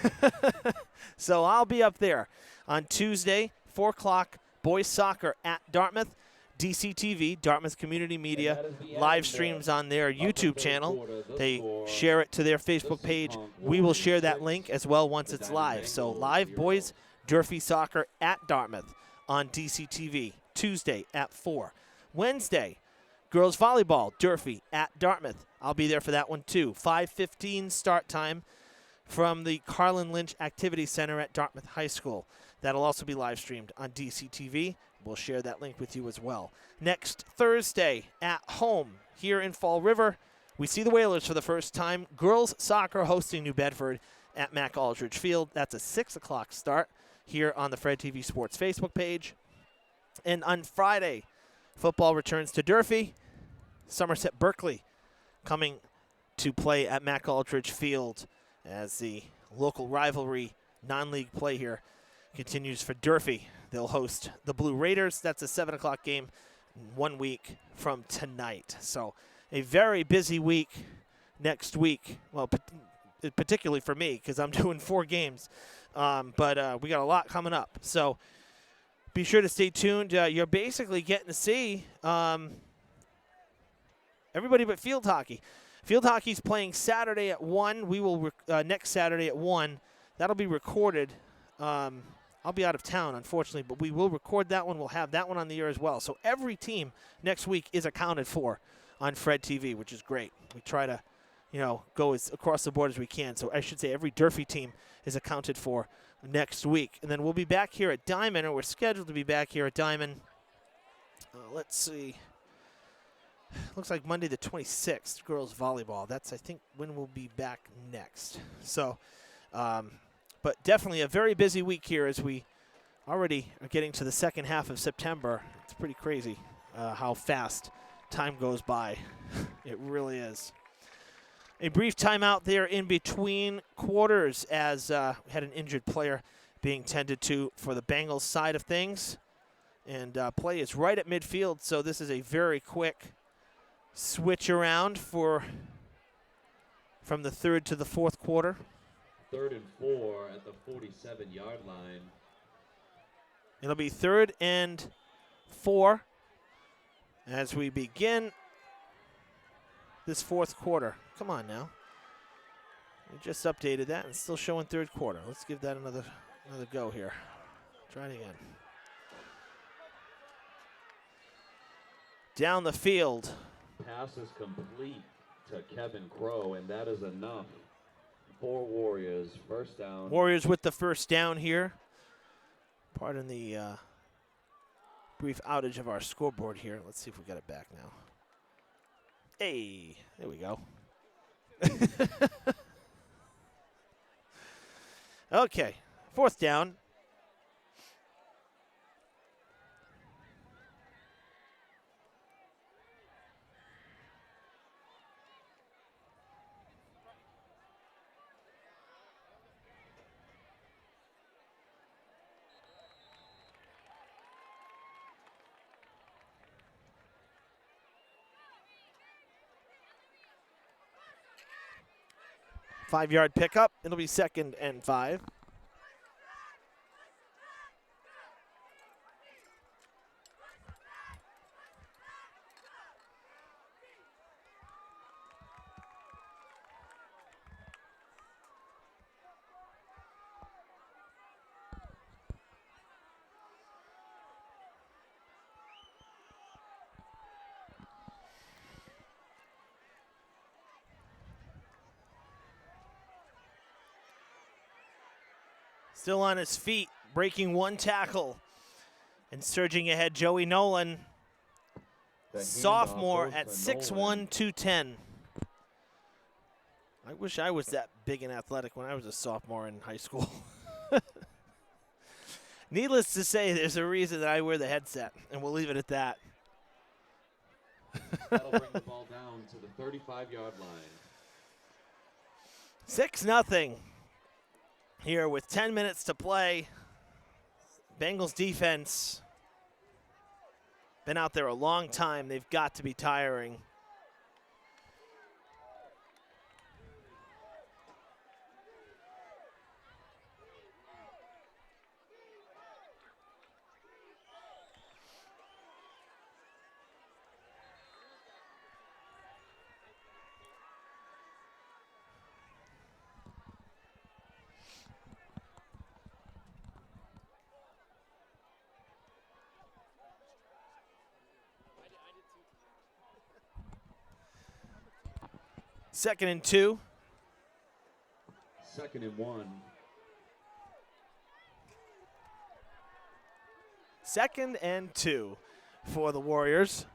[SPEAKER 1] So I'll be up there on Tuesday, 4 o'clock, boys soccer at Dartmouth. DCTV, Dartmouth Community Media, live streams on their YouTube channel. They share it to their Facebook page. We will share that link as well once it's live. So live boys Durfee soccer at Dartmouth on DCTV, Tuesday at 4. Wednesday, girls volleyball, Durfee at Dartmouth. I'll be there for that one too. 5:15 start time from the Carlin Lynch Activity Center at Dartmouth High School. That'll also be live streamed on DCTV. We'll share that link with you as well. Next Thursday at home here in Fall River, we see the Whalers for the first time. Girls soccer hosting New Bedford at Mac Aldridge Field. That's a 6 o'clock start here on the Fred TV Sports Facebook page. And on Friday, football returns to Durfee. Somerset Berkeley coming to play at Mac Aldridge Field as the local rivalry non-league play here continues for Durfee. They'll host the Blue Raiders. That's a 7 o'clock game 1 week from tonight. So a very busy week next week. Well, particularly for me because I'm doing 4 games. But we got a lot coming up. So be sure to stay tuned. You're basically getting to see everybody but field hockey. Field hockey's playing Saturday at 1. We will next Saturday at 1. That'll be recorded. I'll be out of town, unfortunately, but we will record that one. We'll have that one on the air as well. So every team next week is accounted for on Fred TV, which is great. We try to, go as across the board as we can. So I should say every Durfee team is accounted for next week. And then we'll be back here at Diman, or we're scheduled to be back here at Diman. Let's see. Looks like Monday the 26th, girls volleyball. That's, I think, when we'll be back next. So, but definitely a very busy week here as we already are getting to the second half of September. It's pretty crazy how fast time goes by. It really is. A brief timeout there in between quarters as we had an injured player being tended to for the Bengals side of things. And play is right at midfield, so this is a very quick switch around from the third to the fourth quarter.
[SPEAKER 4] 3rd and 4 at the 47-yard line.
[SPEAKER 1] It'll be 3rd and 4 as we begin this fourth quarter. Come on now. We just updated that and it's still showing third quarter. Let's give that another go here. Try it again. Down the field.
[SPEAKER 4] Pass is complete to Kevin Crow, and that is enough. 4 Warriors, first down.
[SPEAKER 1] Warriors with the first down here. Pardon the brief outage of our scoreboard here. Let's see if we got it back now. Hey, there we go. Okay, 4th down. 5-yard pickup. It'll be 2nd and 5. Still on his feet, breaking 1 tackle. And surging ahead, Joey Nolan, sophomore at 6'1", 210. I wish I was that big and athletic when I was a sophomore in high school. Needless to say, there's a reason that I wear the headset, and we'll leave it at that.
[SPEAKER 4] That'll bring the ball down to the 35-yard line.
[SPEAKER 1] 6-0 here with 10 minutes to play. Bengals defense been out there a long time. They've got to be tiring. Second and 2.
[SPEAKER 4] 2nd and 1.
[SPEAKER 1] 2nd and 2 for the Warriors.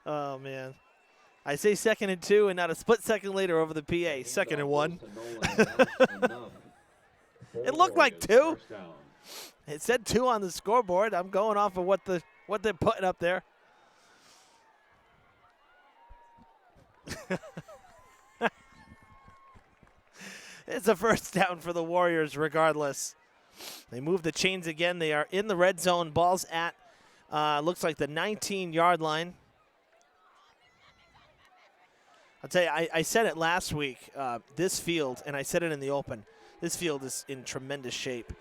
[SPEAKER 1] Oh, man. I say 2nd and 2, and not a split second later over the PA. 2nd and 1. It looked like 2. It said 2 on the scoreboard. I'm going off of what they're putting up there. It's a first down for the Warriors regardless. They move the chains again. They are in the red zone. Ball's at, looks like the 19-yard line. I'll tell you, I said it last week, this field, and I said it in the open, this field is in tremendous shape.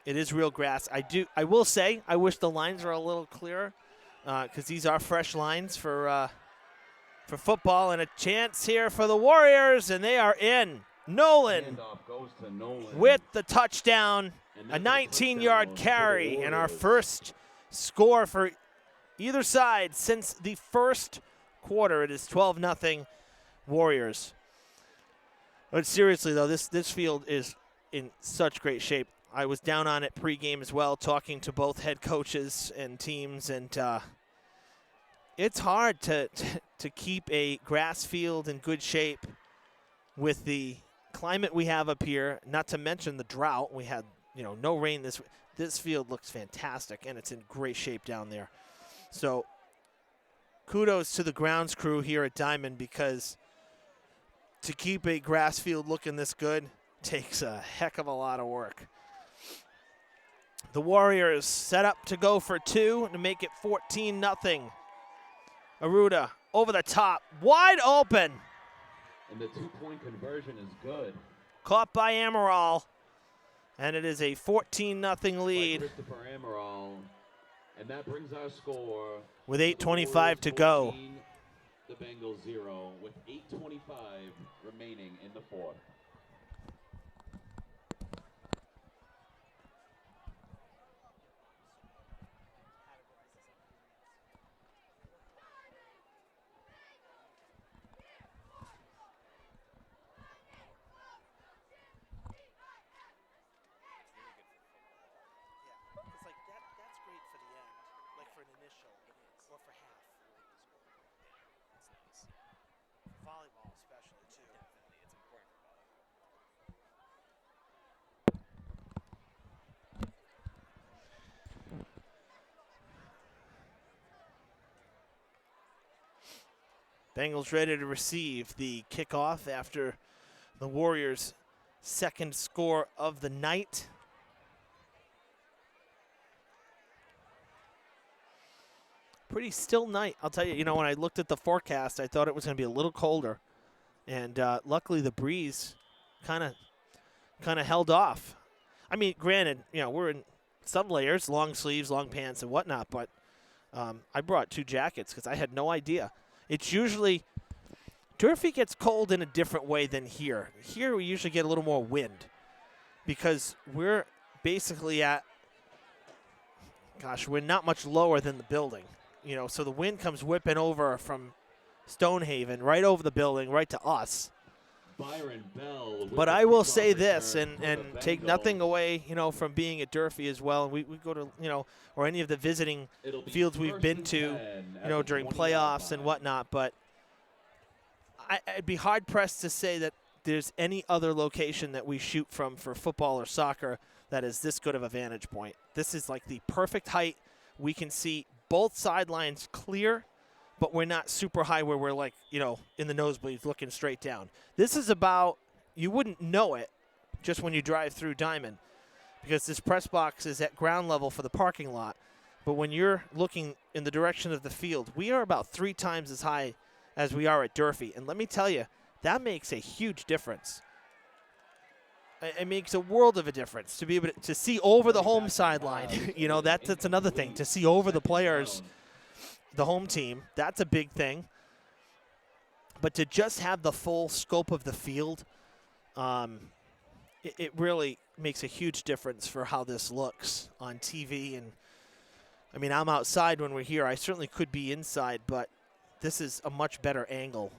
[SPEAKER 1] It is real grass. I will say, I wish the lines were a little clearer because these are fresh lines for football, and a chance here for the Warriors, and they are in. Nolan with the touchdown, a 19-yard carry, and our first score for either side since the first quarter. It is 12-0 Warriors. But seriously, though, this field is in such great shape. I was down on it pregame as well, talking to both head coaches and teams, and it's hard to keep a grass field in good shape with the climate we have up here, not to mention the drought. We had, no rain. This field looks fantastic, and it's in great shape down there. So kudos to the grounds crew here at Diman, because to keep a grass field looking this good takes a heck of a lot of work. The Warriors set up to go for 2 to make it 14-0. Aruda over the top, wide open.
[SPEAKER 4] And the 2-point conversion is good.
[SPEAKER 1] Caught by Amaral. And it is a 14-0 lead.
[SPEAKER 4] By Christopher Amaral. And that brings our score
[SPEAKER 1] with 8:25 to go.
[SPEAKER 4] 14, the Bengals 0, with 8:25 remaining in the fourth.
[SPEAKER 1] Volleyball especially, too.
[SPEAKER 9] Definitely, it's important for volleyball.
[SPEAKER 1] Bengals ready to receive the kickoff after the Warriors' second score of the night. pretty still night. I'll tell you, when I looked at the forecast, I thought it was going to be a little colder. And luckily the breeze kind of held off. I mean, granted, we're in some layers, long sleeves, long pants, and whatnot, but I brought 2 jackets because I had no idea. It's usually Durfee gets cold in a different way than here. Here we usually get a little more wind because we're basically we're not much lower than the building. So the wind comes whipping over from Stonehaven right over the building, right to us.
[SPEAKER 4] Byron Bell.
[SPEAKER 1] But I will say this, and take nothing away, from being at Durfee as well. And we go to, or any of the visiting fields we've been to, during playoffs and whatnot. But I'd be hard-pressed to say that there's any other location that we shoot from for football or soccer that is this good of a vantage point. This is like the perfect height. We can see both sidelines clear, but we're not super high where we're like, in the nosebleeds looking straight down. This is about, you wouldn't know it just when you drive through Diman because this press box is at ground level for the parking lot. But when you're looking in the direction of the field, we are about 3 times as high as we are at Durfee. And let me tell you, that makes a huge difference. It makes a world of a difference to be able to see over the home sideline. That's another thing, to see over the players, the home team. That's a big thing. But to just have the full scope of the field, it really makes a huge difference for how this looks on TV. And I mean, I'm outside when we're here. I certainly could be inside, but this is a much better angle.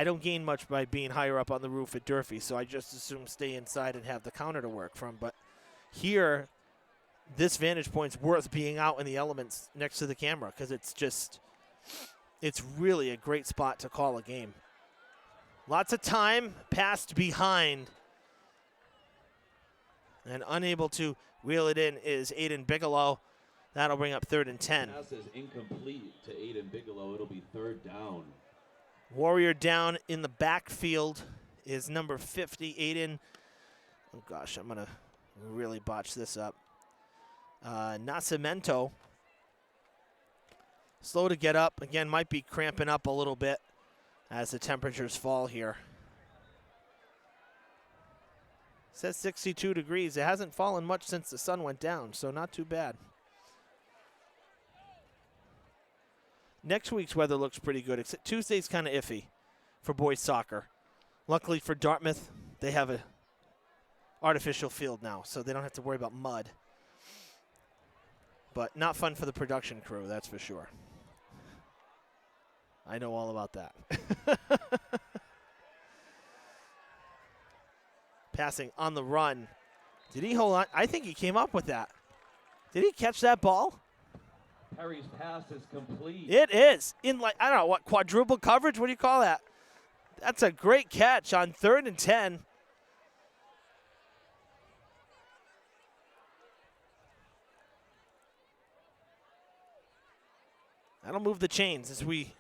[SPEAKER 1] I don't gain much by being higher up on the roof at Durfee, so I just assume stay inside and have the counter to work from. But here, this vantage point's worth being out in the elements next to the camera because it's really a great spot to call a game. Lots of time passed behind. And unable to wheel it in is Aiden Bigelow. That'll bring up 3rd and 10.
[SPEAKER 4] Pass is incomplete to Aiden Bigelow. It'll be 3rd down.
[SPEAKER 1] Warrior down in the backfield is number 50, Aiden. Oh, gosh, I'm going to really botch this up. Nascimento. Slow to get up. Again, might be cramping up a little bit as the temperatures fall here. It says 62 degrees. It hasn't fallen much since the sun went down, so not too bad. Next week's weather looks pretty good, except Tuesday's kind of iffy for boys soccer. Luckily for Dartmouth, they have an artificial field now, so they don't have to worry about mud. But not fun for the production crew, that's for sure. I know all about that. Passing on the run. Did he hold on? I think he came up with that. Did he catch that ball?
[SPEAKER 4] Perry's pass is complete.
[SPEAKER 1] It is. In I don't know, what, quadruple coverage? What do you call that? That's a great catch on 3rd and 10. That'll move the chains as we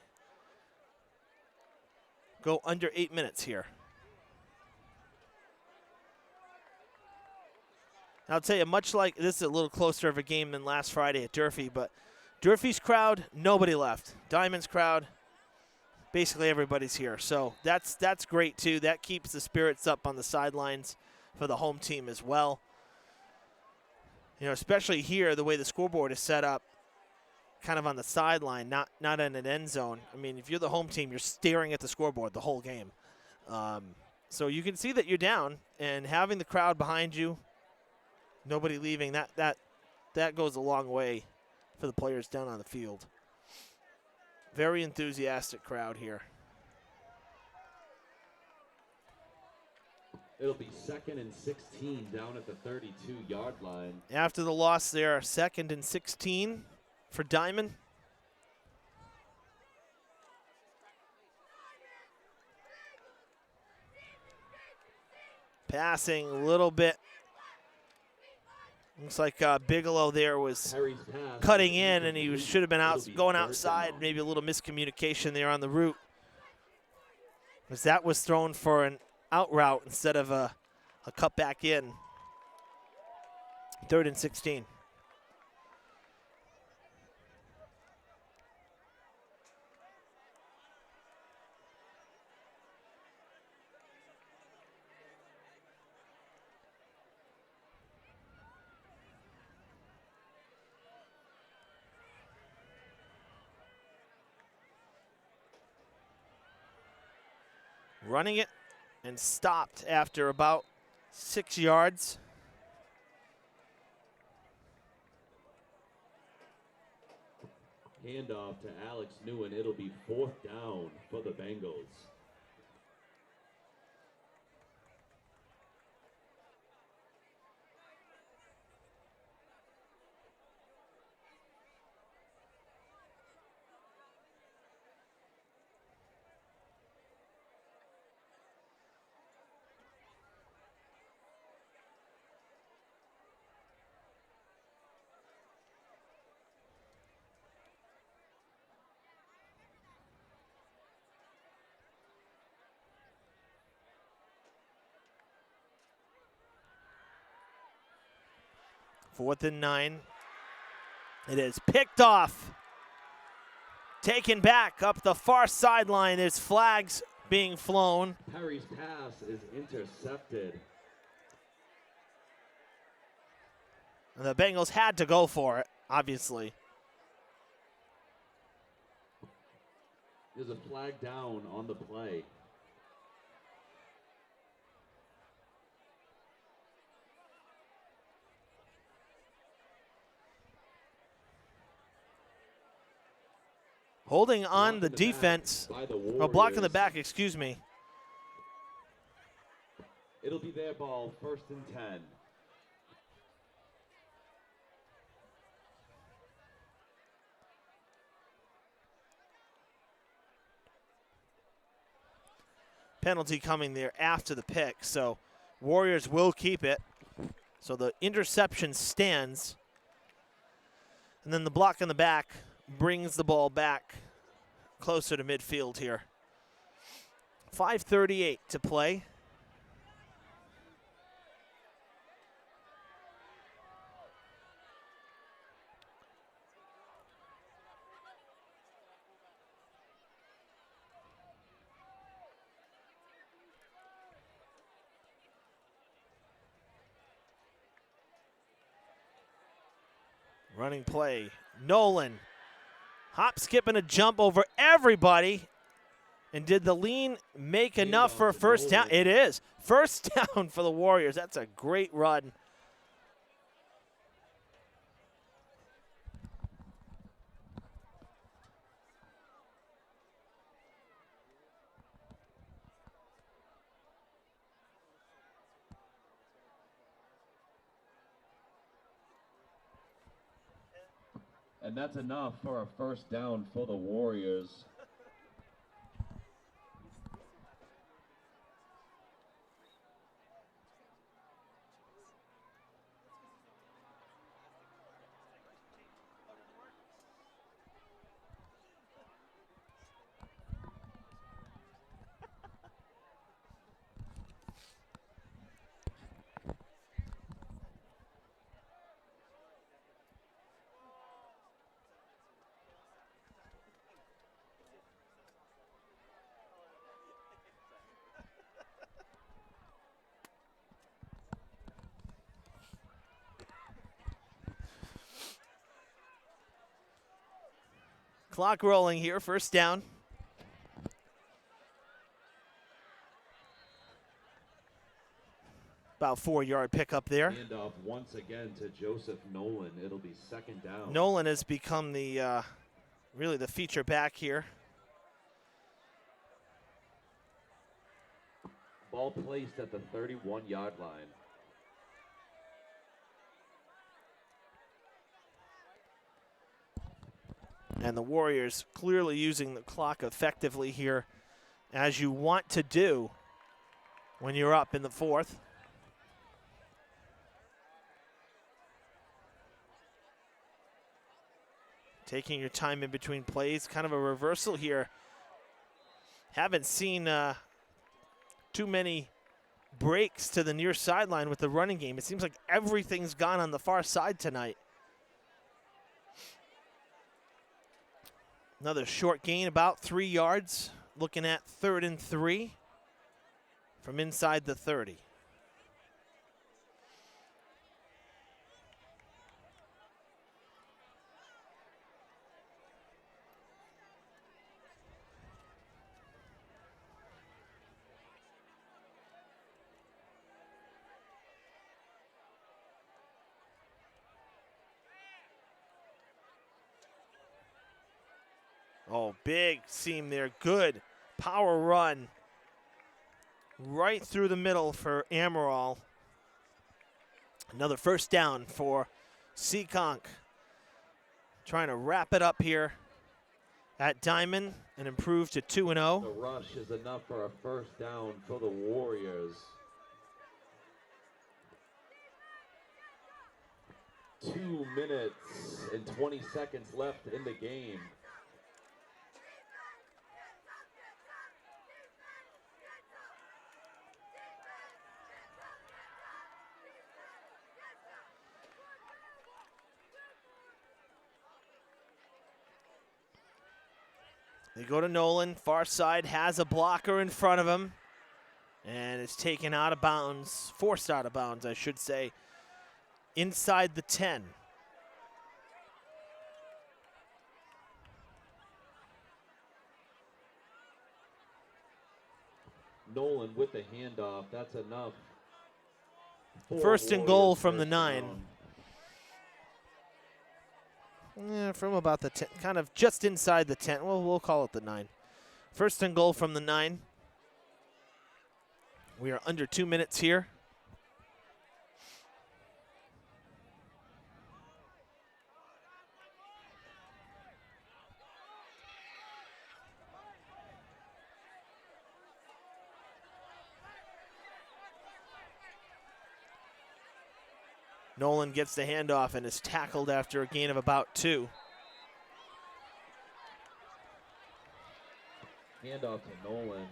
[SPEAKER 1] go under 8 minutes here. I'll tell you, much like this is a little closer of a game than last Friday at Durfee, but Durfee's crowd, nobody left. Diamond's crowd, basically everybody's here. So that's great, too. That keeps the spirits up on the sidelines for the home team as well. Especially here, the way the scoreboard is set up, kind of on the sideline, not in an end zone. I mean, if you're the home team, you're staring at the scoreboard the whole game. So you can see that you're down, and having the crowd behind you, nobody leaving, that goes a long way for the players down on the field. Very enthusiastic crowd here.
[SPEAKER 4] It'll be 2nd and 16 down at the 32-yard line.
[SPEAKER 1] After the loss there, 2nd and 16 for Diman. Passing a little bit. Looks like Bigelow there was cutting in, and he should have been going outside. Maybe a little miscommunication there on the route, because that was thrown for an out route instead of a cut back in. 3rd and 16. running it and stopped after about 6 yards.
[SPEAKER 4] Handoff to Alex Newen. It'll be 4th down for the Bengals.
[SPEAKER 1] Fourth and 9. It is picked off. Taken back up the far sideline. There's flags being flown.
[SPEAKER 4] Perry's pass is intercepted.
[SPEAKER 1] And the Bengals had to go for it, obviously.
[SPEAKER 4] There's a flag down on the play.
[SPEAKER 1] Holding on
[SPEAKER 4] Block
[SPEAKER 1] the
[SPEAKER 4] in the
[SPEAKER 1] defense,
[SPEAKER 4] back by the
[SPEAKER 1] or blocking the
[SPEAKER 4] Warriors.
[SPEAKER 1] back, excuse me.
[SPEAKER 4] It'll be their ball, 1st and 10.
[SPEAKER 1] Penalty coming there after the pick, so Warriors will keep it. So the interception stands. And then the block in the back brings the ball back closer to midfield here. 5:38 to play. Running play. Nolan. Hop, skip, and a jump over everybody. And did the lean make enough for a first down? It is. First down for the Warriors. That's a great run.
[SPEAKER 4] And that's enough for a first down for the Warriors.
[SPEAKER 1] Clock rolling here, first down. About 4-yard pickup there.
[SPEAKER 4] Handoff once again to Joseph Nolan. It'll be 2nd down.
[SPEAKER 1] Nolan has become the really the feature back here.
[SPEAKER 4] Ball placed at the 31-yard line.
[SPEAKER 1] And the Warriors clearly using the clock effectively here, as you want to do when you're up in the 4th. Taking your time in between plays, kind of a reversal here. Haven't seen too many breaks to the near sideline with the running game. It seems like everything's gone on the far side tonight. Another short gain, about 3 yards. Looking at 3rd and 3 from inside the 30. Oh, big seam there. Good power run right through the middle for Amaral. Another first down for Seekonk. Trying to wrap it up here at Diman and improve to 2-0.
[SPEAKER 4] The rush is enough for a first down for the Warriors. 2 minutes and 20 seconds left in the game.
[SPEAKER 1] They go to Nolan. Far side has a blocker in front of him. And it's taken out of bounds, forced out of bounds, I should say, inside the 10.
[SPEAKER 4] Nolan with the handoff. That's enough.
[SPEAKER 1] First and goal from the 9. Yeah, from about the 10, kind of just inside the 10. Well, we'll call it the 9. First and goal from the 9. We are under 2 minutes here. Nolan gets the handoff and is tackled after a gain of about 2.
[SPEAKER 4] Handoff to Nolan.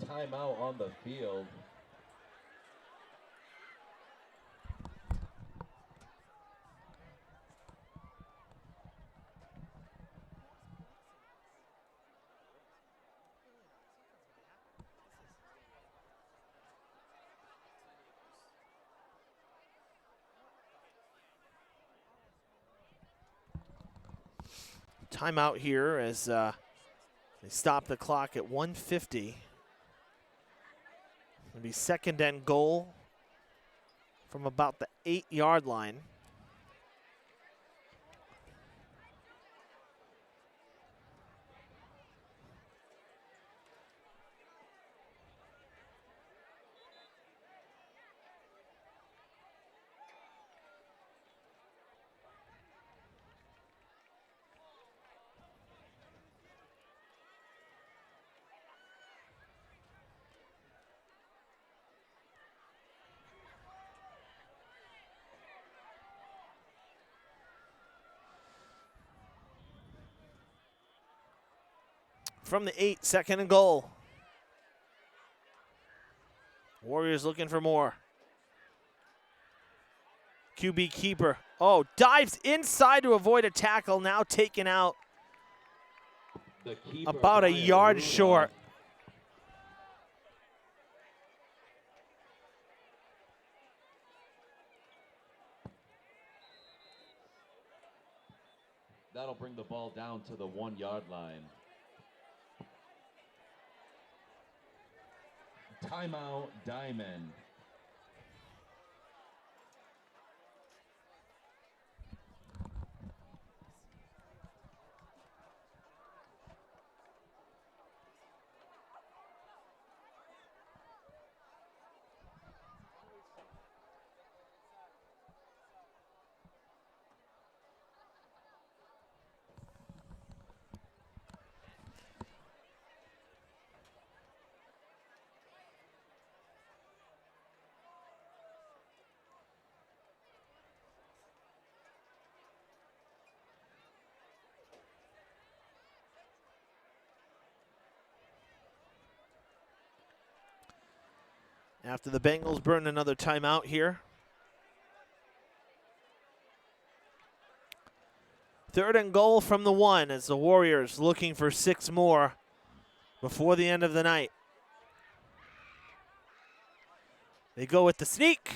[SPEAKER 4] Timeout on the field.
[SPEAKER 1] Timeout here as they stop the clock at 1:50. It'll be second and goal from about the 8-yard line. From the 8, second and goal. Warriors looking for more. QB keeper. Oh, dives inside to avoid a tackle. Now taken out
[SPEAKER 4] The keeper,
[SPEAKER 1] about a
[SPEAKER 4] Brian
[SPEAKER 1] yard
[SPEAKER 4] Rudolph.
[SPEAKER 1] short.
[SPEAKER 4] That'll bring the ball down to the 1-yard line. Timeout, Diman.
[SPEAKER 1] After the Bengals burn another timeout here. Third and goal from the 1 as the Warriors looking for 6 more before the end of the night. They go with the sneak,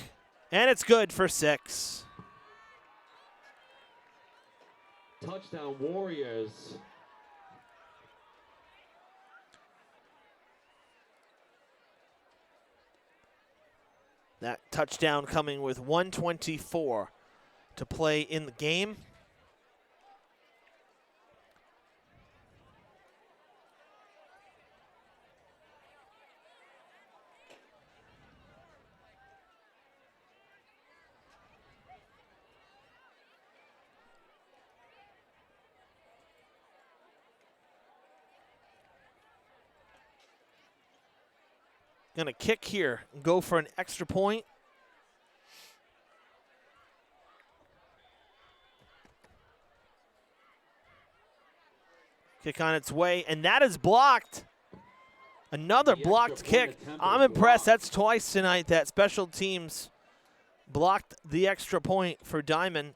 [SPEAKER 1] and it's good for 6.
[SPEAKER 4] Touchdown, Warriors.
[SPEAKER 1] That touchdown coming with 1:24 to play in the game. Going to kick here and go for an extra point. Kick on its way, and that is blocked. Another blocked kick. I'm impressed. That's twice tonight that special teams blocked the extra point for Diman,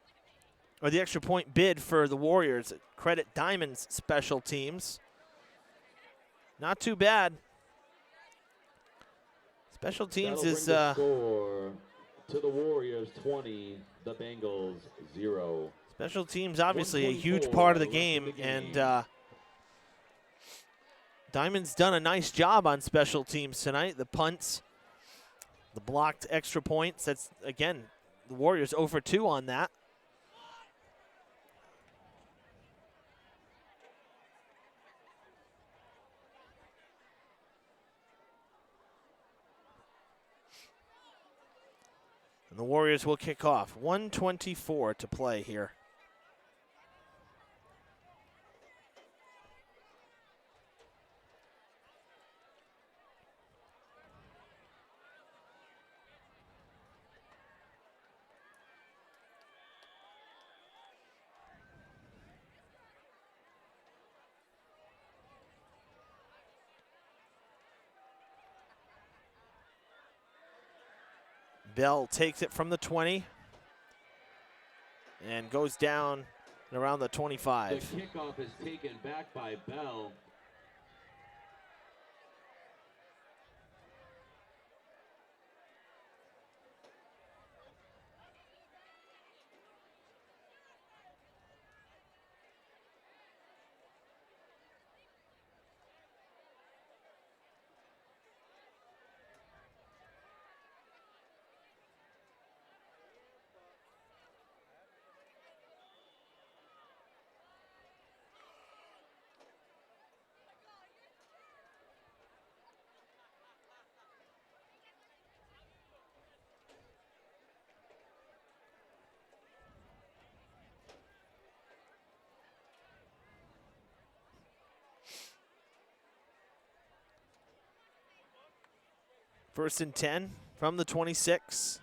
[SPEAKER 1] or the extra point bid for the Warriors. Credit Diman's special teams. Not too bad. Special teams is
[SPEAKER 4] score to the Warriors 20, the Bengals 0.
[SPEAKER 1] Special teams obviously a huge part of the game, and Diman's done a nice job on special teams tonight. The punts, the blocked extra points. That's again the Warriors 0 for 2 on that. And the Warriors will kick off. 1:24 to play here. Bell takes it from the 20 and goes down around the 25.
[SPEAKER 4] The kickoff is taken back by Bell.
[SPEAKER 1] First and 10 from the 26.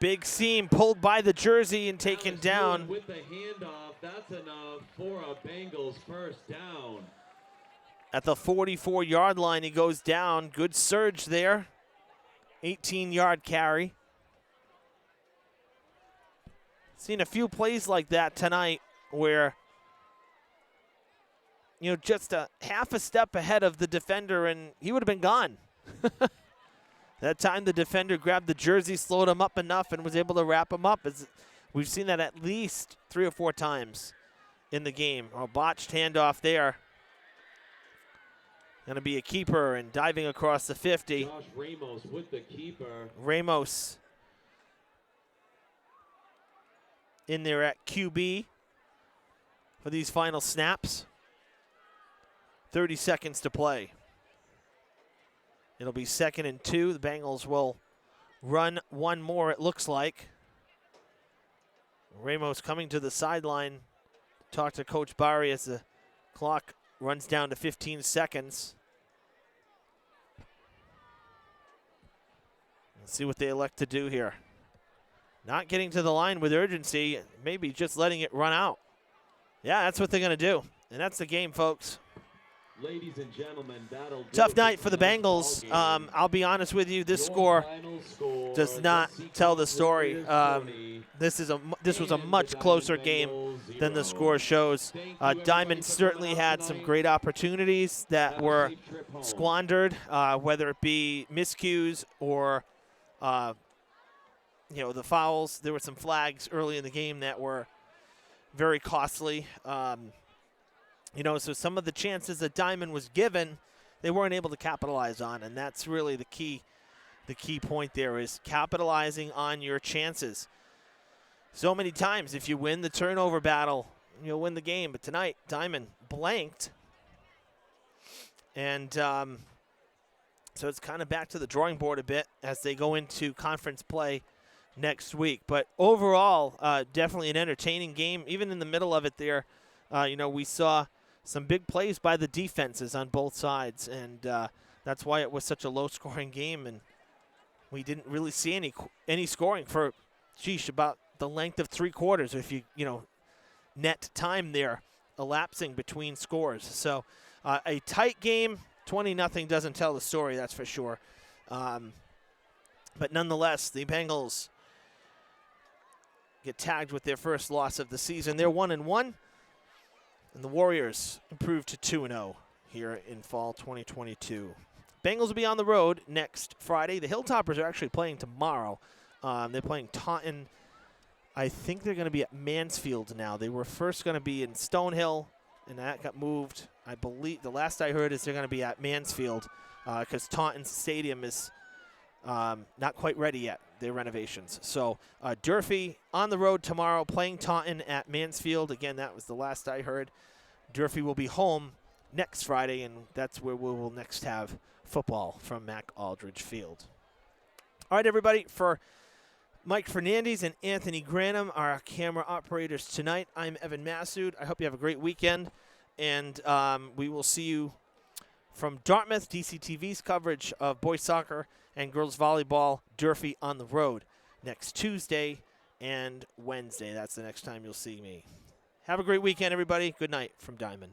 [SPEAKER 1] Big seam pulled by the jersey and taken down.
[SPEAKER 4] With the handoff, that's enough for a Bengals first down.
[SPEAKER 1] At the 44-yard line, he goes down. Good surge there. 18-yard carry. Seen a few plays like that tonight where, you know, just a half a step ahead of the defender and he would have been gone. That time the defender grabbed the jersey, slowed him up enough, and was able to wrap him up. We've seen that at least 3 or 4 times in the game. A botched handoff there. Going to be a keeper and diving across the 50.
[SPEAKER 4] Josh Ramos with the keeper.
[SPEAKER 1] Ramos in there at QB for these final snaps. 30 seconds to play. It'll be 2nd and 2. The Bengals will run one more, it looks like. Ramos coming to the sideline to talk to Coach Barry as the clock runs down to 15 seconds. Let's see what they elect to do here. Not getting to the line with urgency, maybe just letting it run out. Yeah, that's what they're going to do. And that's the game, folks.
[SPEAKER 4] Ladies and gentlemen, that'll
[SPEAKER 1] tough night for the Bengals. I'll be honest with you, this score does not tell the story. This was a much closer game than the score shows. Diman certainly had some great opportunities that were squandered, whether it be miscues or the fouls. There were some flags early in the game that were very costly. So some of the chances that Diman was given, they weren't able to capitalize on, and that's really the key the key point there is capitalizing on your chances. So many times, if you win the turnover battle, you'll win the game. But tonight, Diman blanked. And so it's kind of back to the drawing board a bit as they go into conference play next week. But overall, definitely an entertaining game. Even in the middle of it there, we saw some big plays by the defenses on both sides. And that's why it was such a low-scoring game. And we didn't really see any scoring for, about the length of 3 quarters, if you net time there elapsing between scores. So a tight game, 20-0 doesn't tell the story, that's for sure. But nonetheless, the Bengals get tagged with their first loss of the season. They're 1-1, and the Warriors improved to 2-0 here in fall 2022. Bengals will be on the road next Friday. The Hilltoppers are actually playing tomorrow. They're playing Taunton. I think they're going to be at Mansfield now. They were first going to be in Stonehill, and that got moved. I believe the last I heard is they're going to be at Mansfield because Taunton Stadium is not quite ready yet, their renovations. So Durfee on the road tomorrow, playing Taunton at Mansfield. Again, that was the last I heard. Durfee will be home next Friday, and that's where we will next have football from Mac Aldridge Field. All right, everybody, for Mike Fernandez and Anthony Granum, our camera operators tonight, I'm Evan Massoud. I hope you have a great weekend, and we will see you from Dartmouth, DCTV's coverage of boys soccer and girls volleyball, Durfee on the road next Tuesday and Wednesday. That's the next time you'll see me. Have a great weekend, everybody. Good night from Diman.